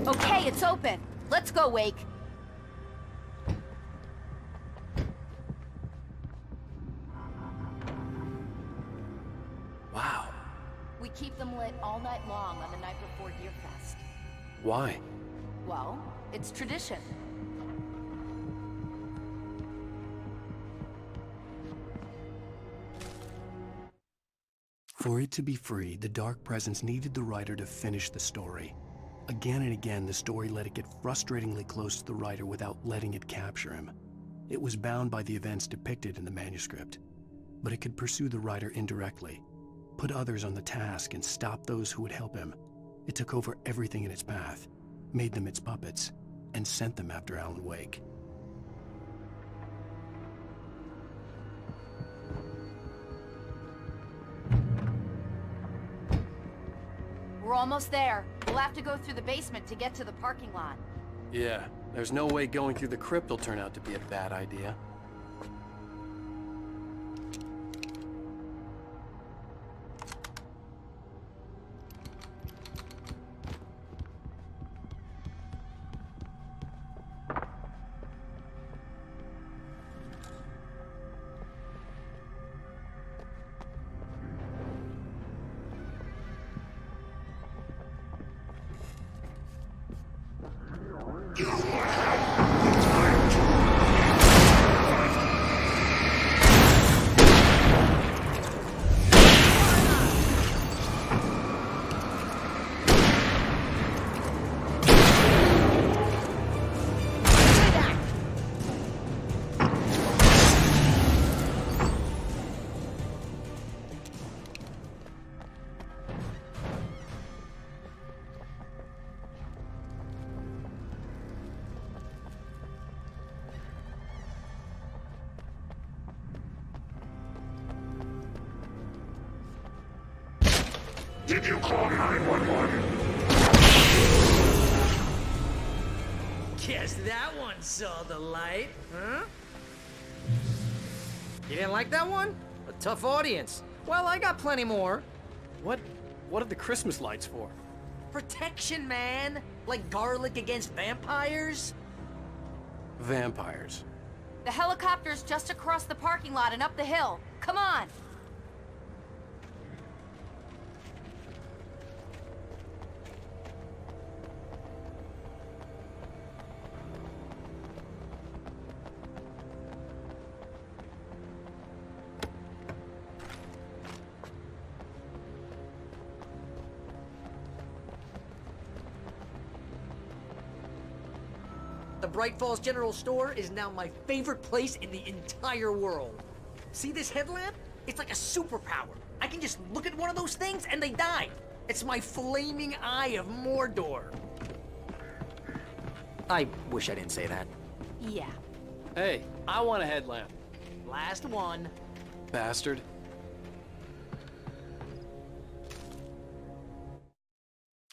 Okay, it's open. Let's go, Wake. Wow. We keep them lit all night long on the night before Deerfest. Why? Well, it's tradition. For it to be free, the Dark Presence needed the writer to finish the story. Again and again, the story let it get frustratingly close to the writer without letting it capture him. It was bound by the events depicted in the manuscript, but it could pursue the writer indirectly, put others on the task, and stop those who would help him. It took over everything in its path, made them its puppets, and sent them after Alan Wake. We're almost there. We'll have to go through the basement to get to the parking lot. Yeah, there's no way going through the crypt will turn out to be a bad idea. Did you call 911? Guess that one saw the light, huh? You didn't like that one? A tough audience. Well, I got plenty more. What are the Christmas lights for? Protection, man. Like garlic against vampires. Vampires. The helicopter's just across the parking lot and up the hill. Come on! The Bright Falls General Store is now my favorite place in the entire world. See this headlamp? It's like a superpower. I can just look at one of those things and they die. It's my flaming eye of Mordor. I wish I didn't say that. Yeah. Hey, I want a headlamp. Last one. Bastard.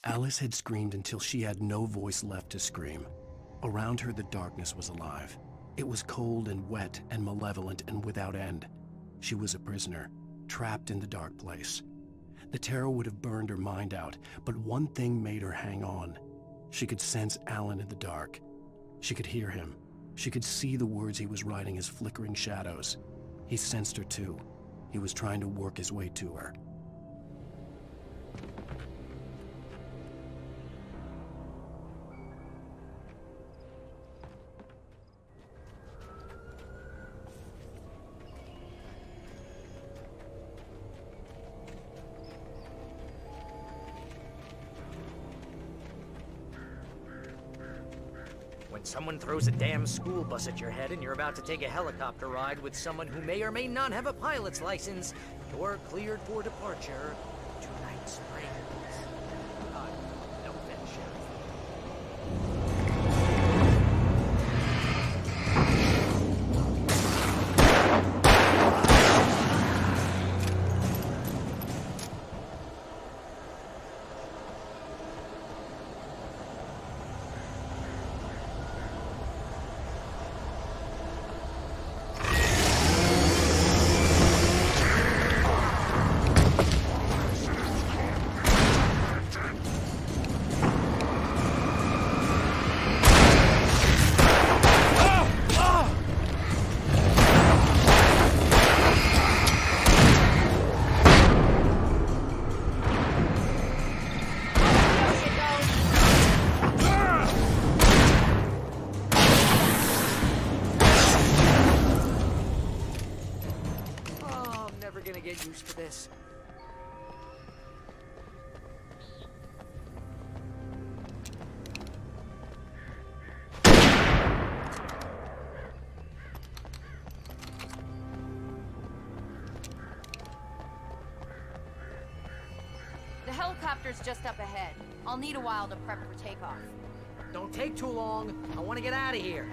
Alice had screamed until she had no voice left to scream. Around her, the darkness was alive. It was cold and wet and malevolent and without end. She was a prisoner, trapped in the dark place. The terror would have burned her mind out, but one thing made her hang on. She could sense Alan in the dark. She could hear him. She could see the words he was writing as flickering shadows. He sensed her too. He was trying to work his way to her. When someone throws a damn school bus at your head and you're about to take a helicopter ride with someone who may or may not have a pilot's license, you're cleared for departure to Night Springs. No offense, Sheriff. Get used to this. The helicopter's just up ahead. I'll need a while to prep for takeoff. Don't take too long. I want to get out of here.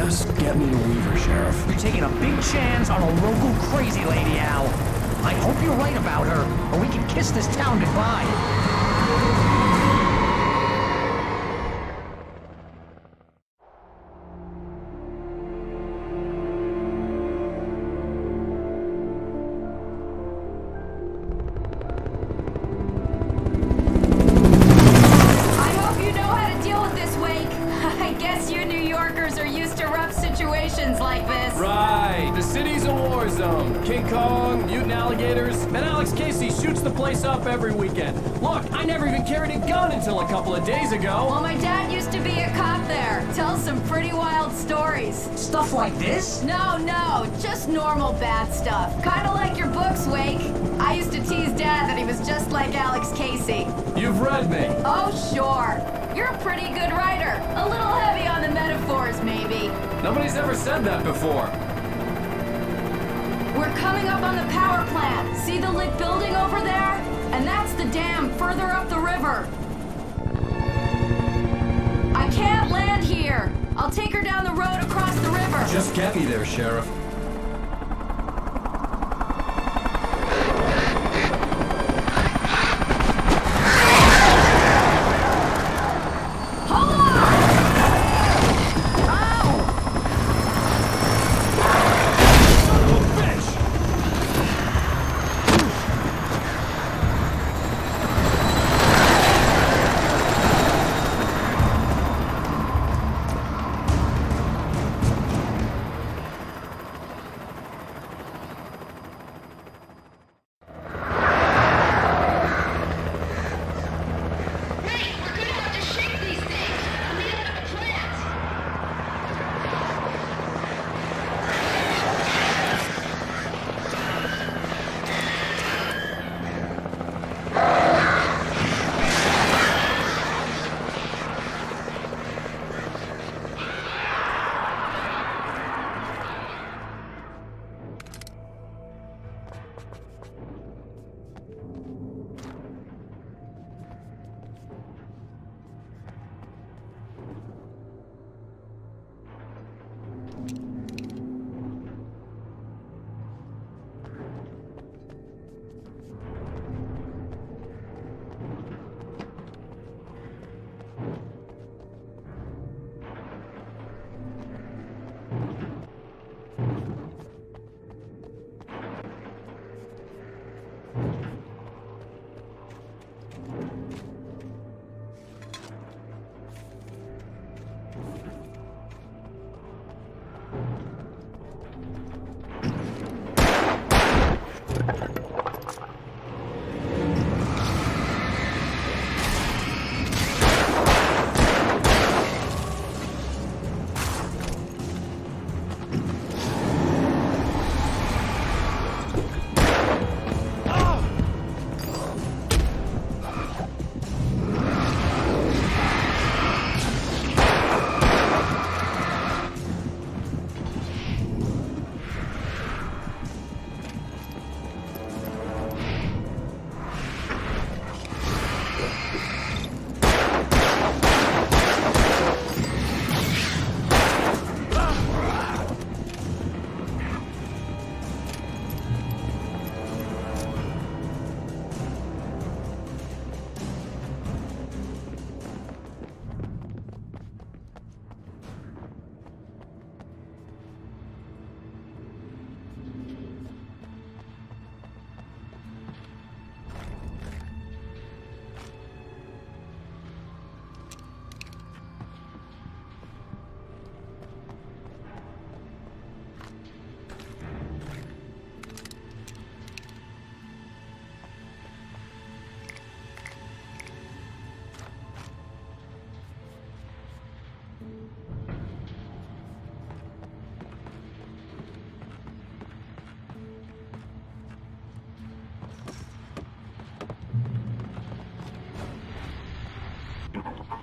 Just get me to Weaver, Sheriff. You're taking a big chance on a local crazy lady, Al. I hope you're right about her, or we can kiss this town goodbye. Like this. Right. The city's a war zone. King Kong, mutant alligators, and Alex Casey shoots the place up every weekend. Look, I never even carried a gun until a couple of days ago. Well, my dad used to be a cop there. Tells some pretty wild stories. Stuff like this? No, just normal bad stuff. Kinda like your books, Wake. I used to tease Dad that he was just like Alex Casey. You've read me. Oh, sure. You're a pretty good writer. A little heavy on the metaphors, maybe. Nobody's ever said that before. We're coming up on the power plant. See the lit building over there? And that's the dam further up the river. I can't land here. I'll take her down the road across the river. Just get me there, Sheriff.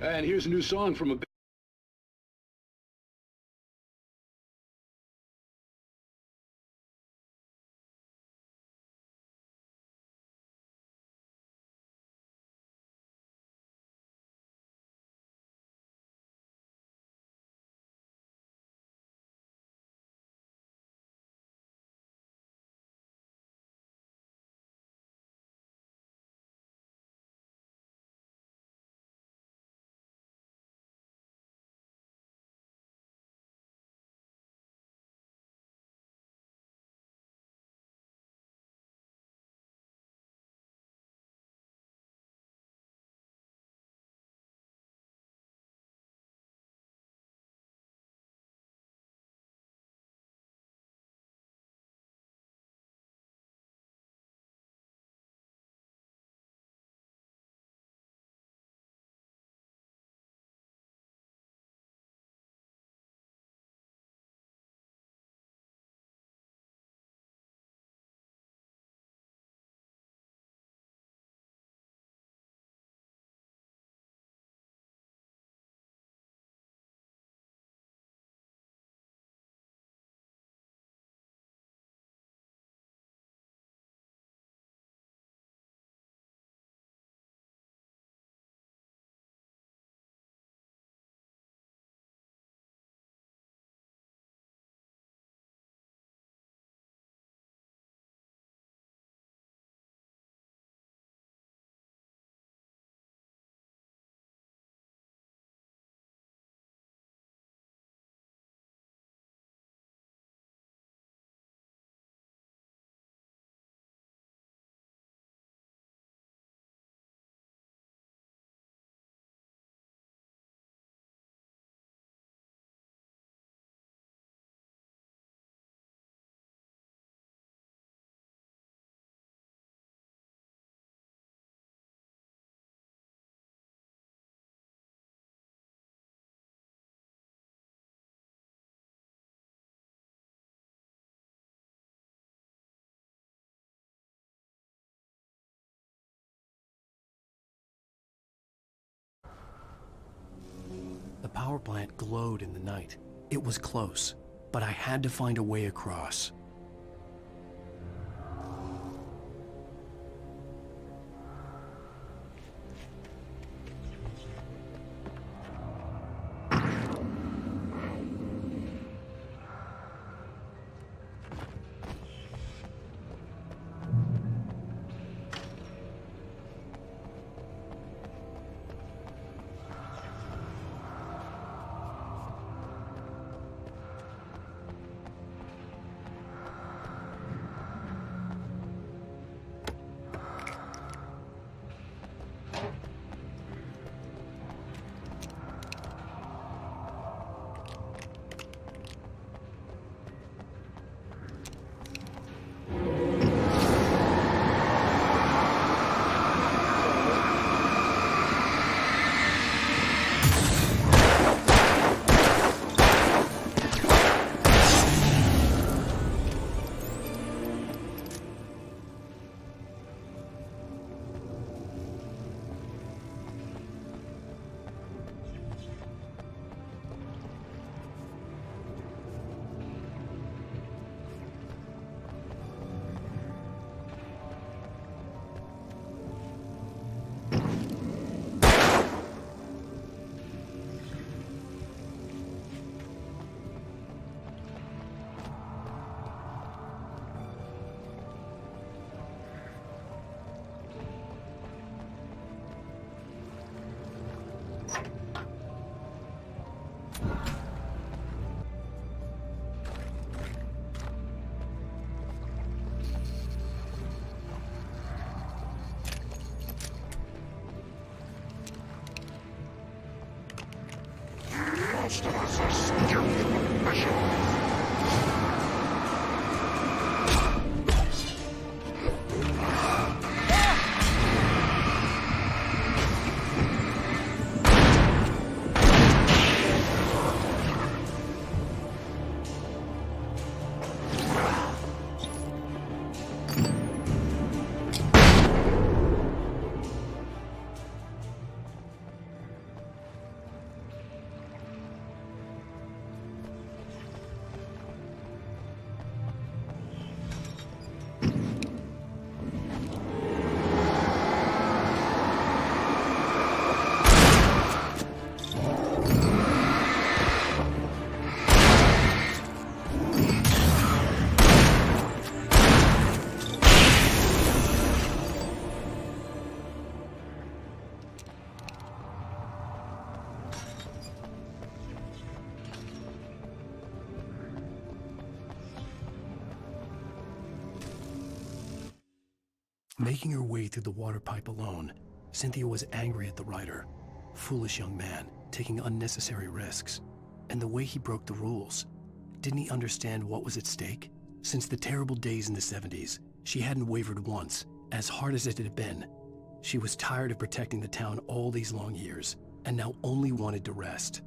And here's a new song from a power plant glowed in the night. It was close, but I had to find a way across. Most of us are stuck in the mission. Making her way through the water pipe alone, Cynthia was angry at the writer. Foolish young man, taking unnecessary risks. And the way he broke the rules. Didn't he understand what was at stake? Since the terrible days in the 70s, she hadn't wavered once, as hard as it had been. She was tired of protecting the town all these long years, and now only wanted to rest.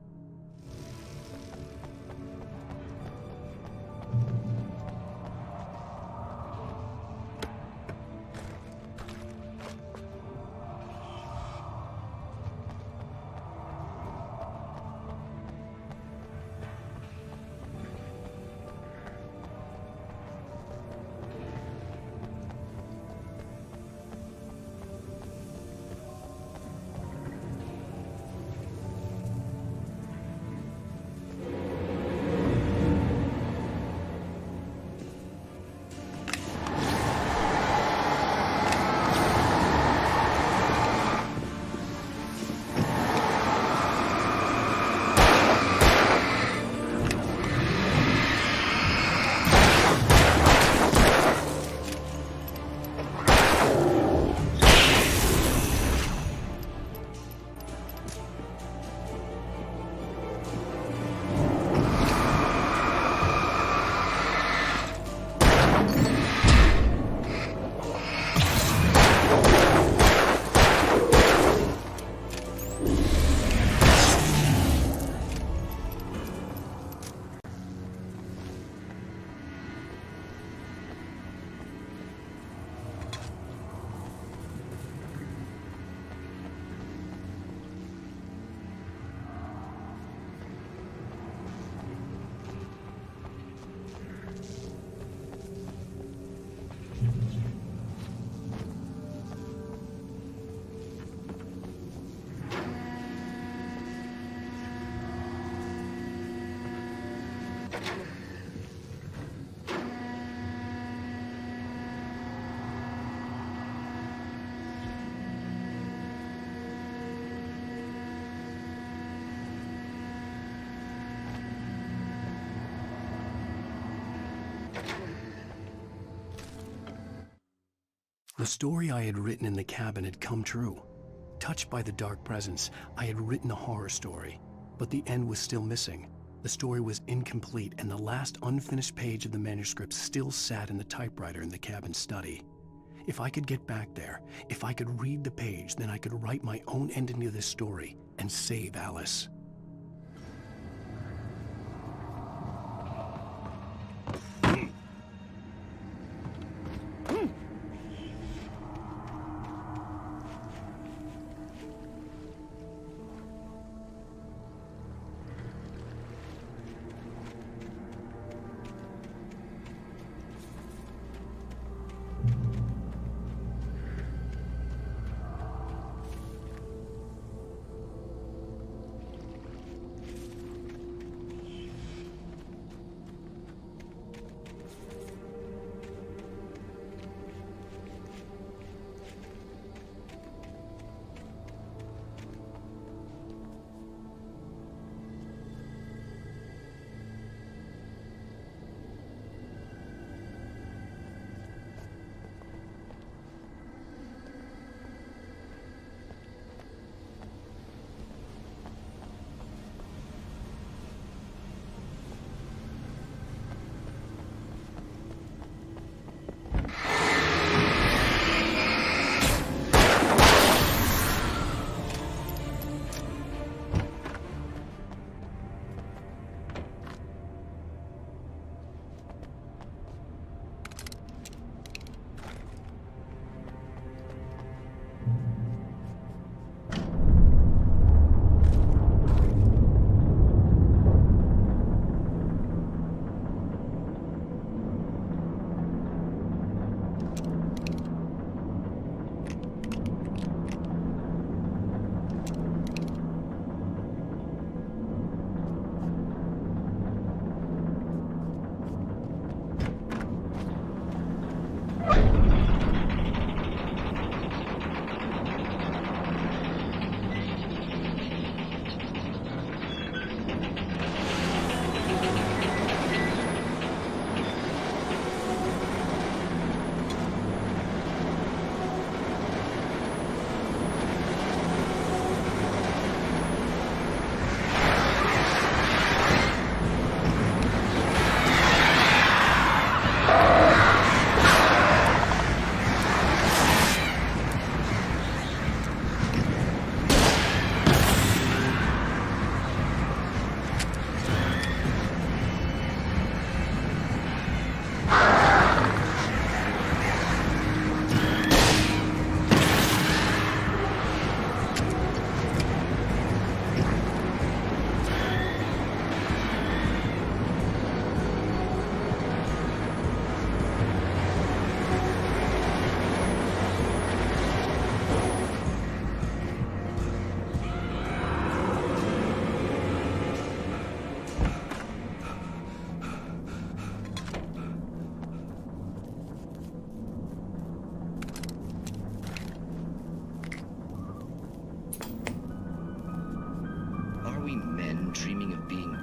The story I had written in the cabin had come true. Touched by the dark presence, I had written a horror story, but the end was still missing. The story was incomplete, and the last unfinished page of the manuscript still sat in the typewriter in the cabin study. If I could get back there, if I could read the page, then I could write my own ending to this story and save Alice.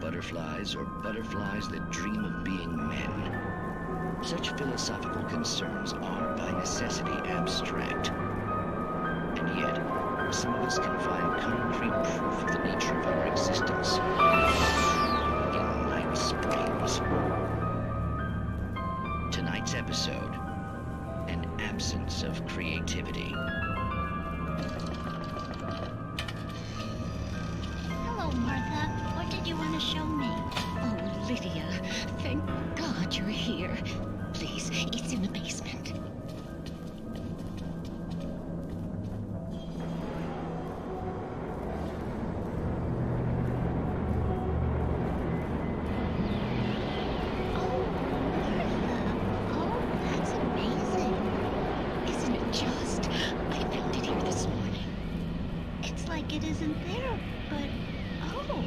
Butterflies, or butterflies that dream of being men. Such philosophical concerns are, by necessity, abstract. And yet, some of us can find concrete proof of the nature of our existence in Night Springs. Tonight's episode, an absence of creativity. Hello, Martha. What did you want to show me? Oh, Lydia, thank God you're here. Please, it's in the basement. It isn't there, but oh,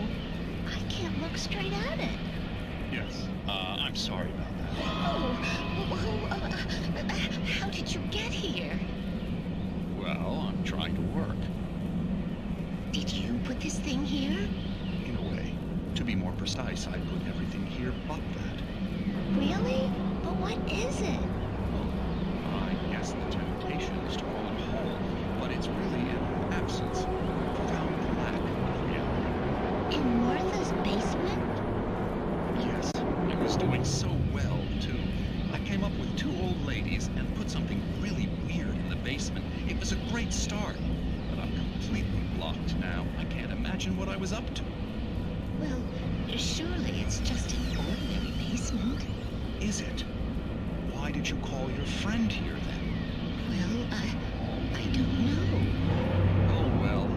I can't look straight at it. Yes, I'm sorry about that. Oh, how did you get here? Well, I'm trying to work. Did you put this thing here? In a way. To be more precise, I put everything here but that. Really? But what is it? Oh, I guess the temptation ladies and put something really weird in the basement. It was a great start. But I'm completely blocked now. I can't imagine what I was up to. Well, surely it's just an ordinary basement. Is it? Why did you call your friend here then? Well, I don't know. Oh, well.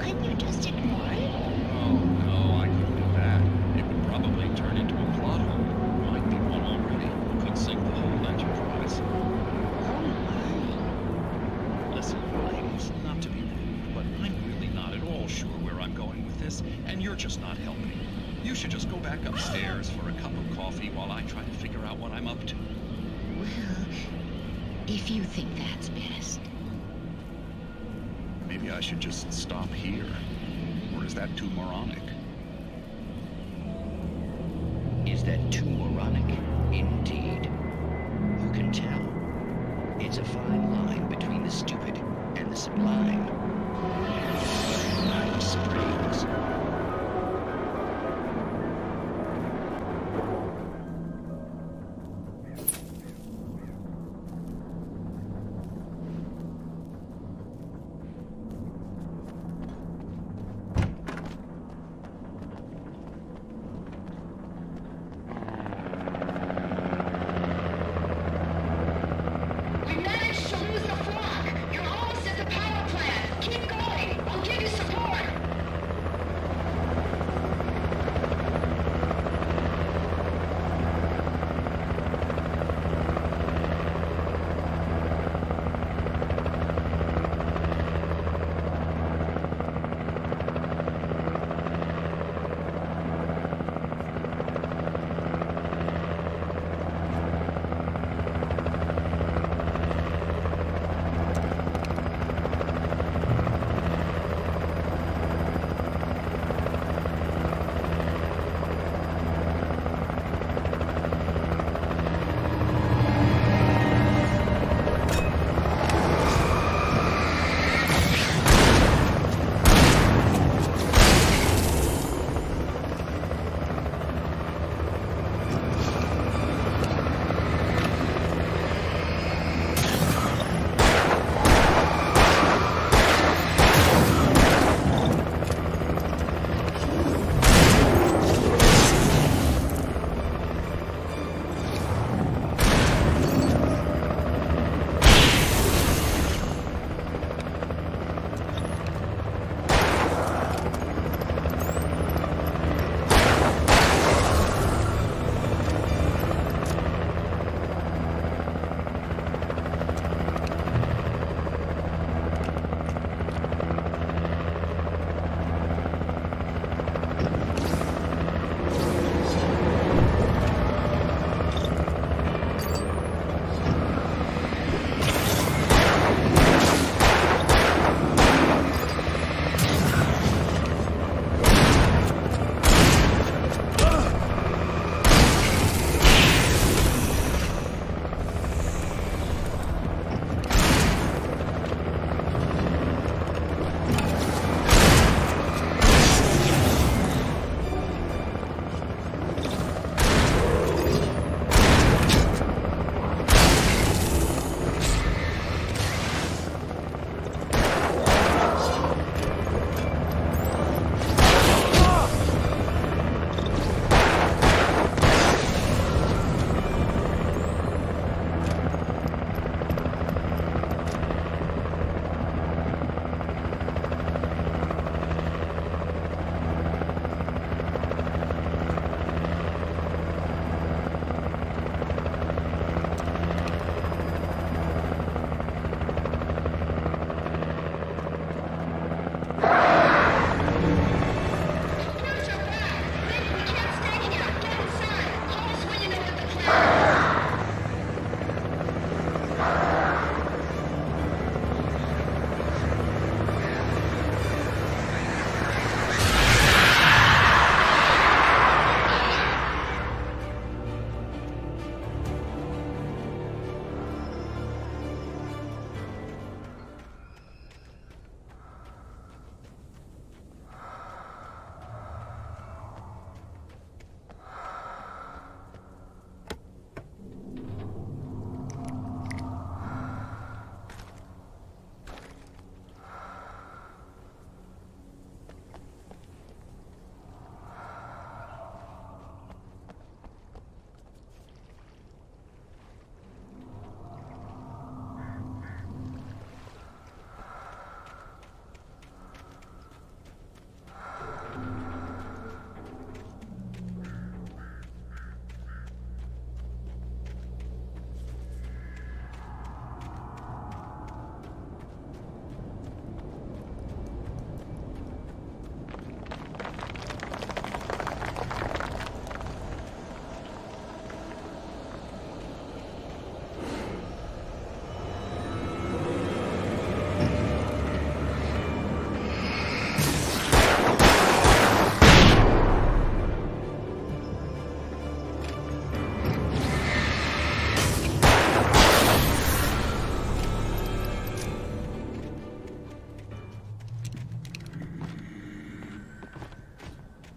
Couldn't you just ignore it? Oh, no, I couldn't do that. It would probably turn into a plot hole. Might be one already. Could sink the whole enterprise. Oh, my. Listen, ladies, not to be rude, but I'm really not at all sure where I'm going with this, and you're just not helping. You should just go back upstairs for a cup of coffee while I try to figure out what I'm up to. Well, if you think that's best. Maybe I should just stop here. Or is that too moronic? Is that too moronic? Indeed. Who can tell? It's a fine line between the stupid and the sublime. Night Springs.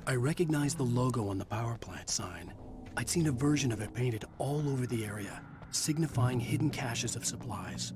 I recognized the logo on the power plant sign. I'd seen a version of it painted all over the area, signifying hidden caches of supplies.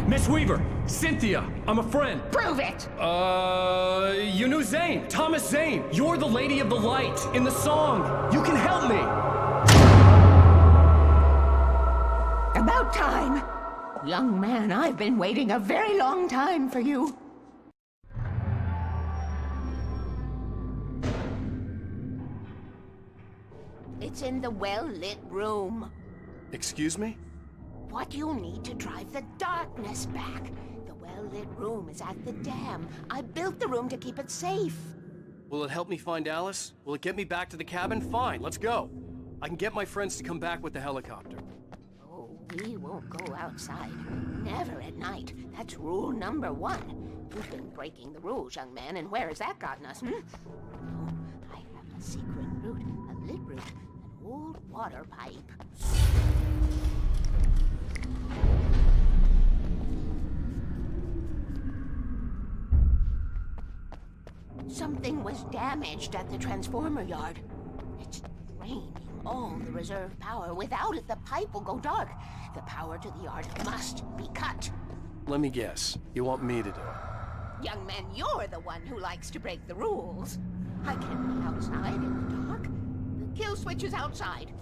Miss Weaver! Cynthia! I'm a friend! Prove it! You knew Zane! Thomas Zane! You're the Lady of the Light in the song! You can help me! About time! Young man, I've been waiting a very long time for you. It's in the well-lit room. Excuse me? What you need to drive the darkness back. The well-lit room is at the dam. I built the room to keep it safe. Will it help me find Alice? Will it get me back to the cabin? Fine, let's go. I can get my friends to come back with the helicopter. Oh, we won't go outside. Never at night. That's rule number 1. You've been breaking the rules, young man, and where has that gotten us, Oh, I have a secret route, a lit route, an old water pipe. Something was damaged at the transformer yard. It's draining all the reserve power. Without it, the pipe will go dark. The power to the yard must be cut. Let me guess. You want me to do it? Young man, you're the one who likes to break the rules. I can be outside in the dark. The kill switch is outside.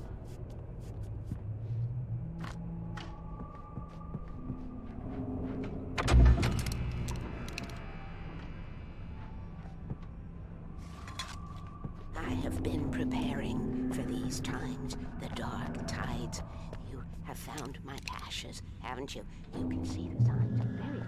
I have been preparing for these times, the dark tides. You have found my caches, haven't you? You can see the signs. Very good.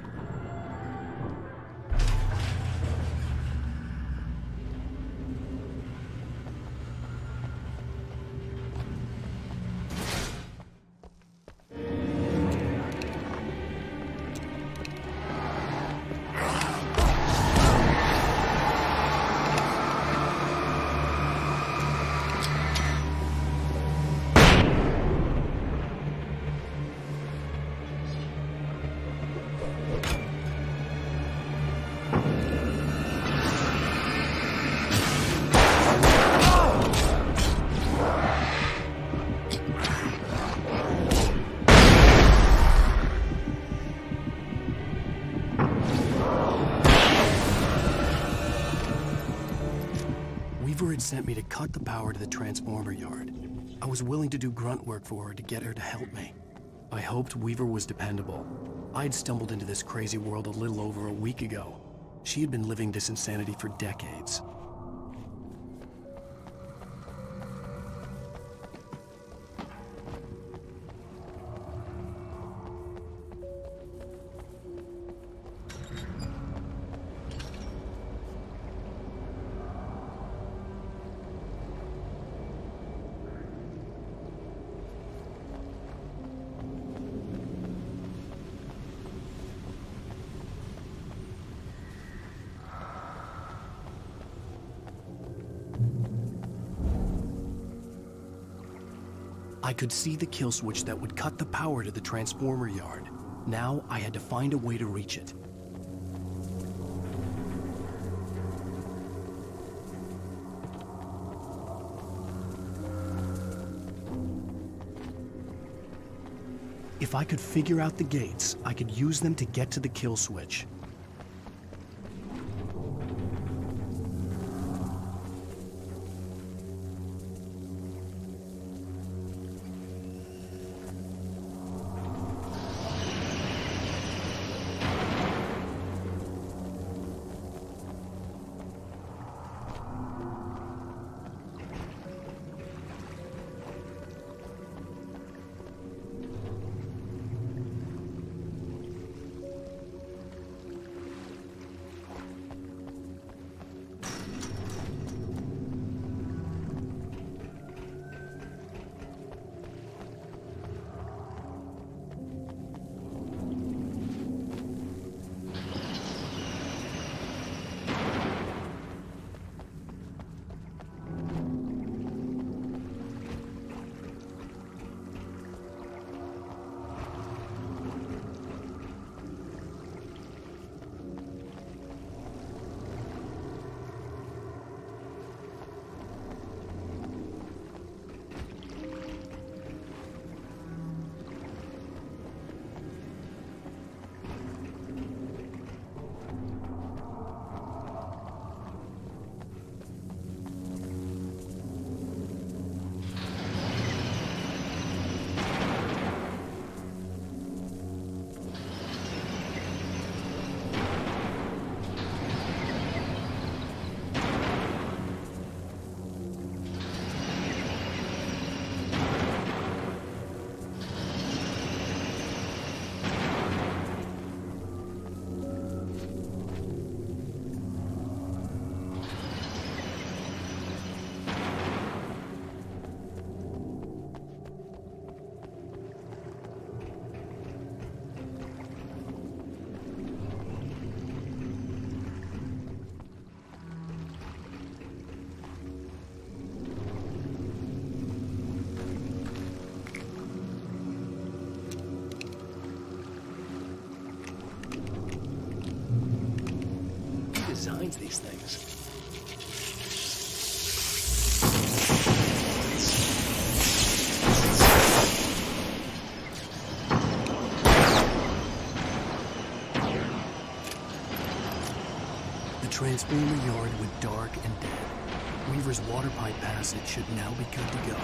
Weaver had sent me to cut the power to the transformer yard. I was willing to do grunt work for her to get her to help me. I hoped Weaver was dependable. I'd stumbled into this crazy world a little over a week ago. She had been living this insanity for decades. I could see the kill switch that would cut the power to the transformer yard. Now I had to find a way to reach it. If I could figure out the gates, I could use them to get to the kill switch. designs these things? The transformer yard went dark and dead. Weaver's water pipe passage should now be good to go.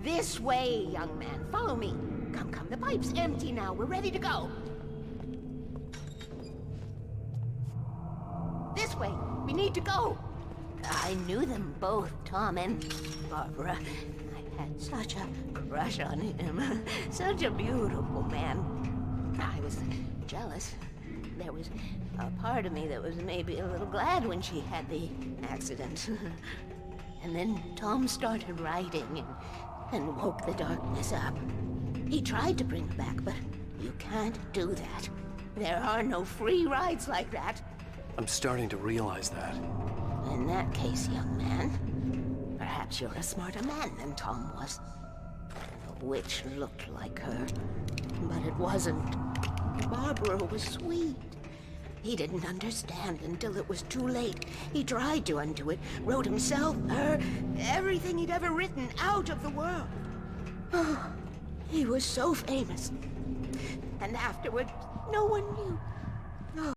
This way, young man. Follow me. Come, come. The pipe's empty now. We're ready to go. This way. We need to go. I knew them both, Tom and Barbara. I had such a crush on him. Such a beautiful man. I was jealous. There was a part of me that was maybe a little glad when she had the accident. And then Tom started writing and woke the darkness up. He tried to bring her back, but you can't do that. There are no free rides like that. I'm starting to realize that. In that case, young man, perhaps you're a smarter man than Tom was. The witch looked like her, but it wasn't. Barbara was sweet. He didn't understand until it was too late. He tried to undo it, wrote himself, her, everything he'd ever written out of the world. Oh, he was so famous. And afterward, no one knew.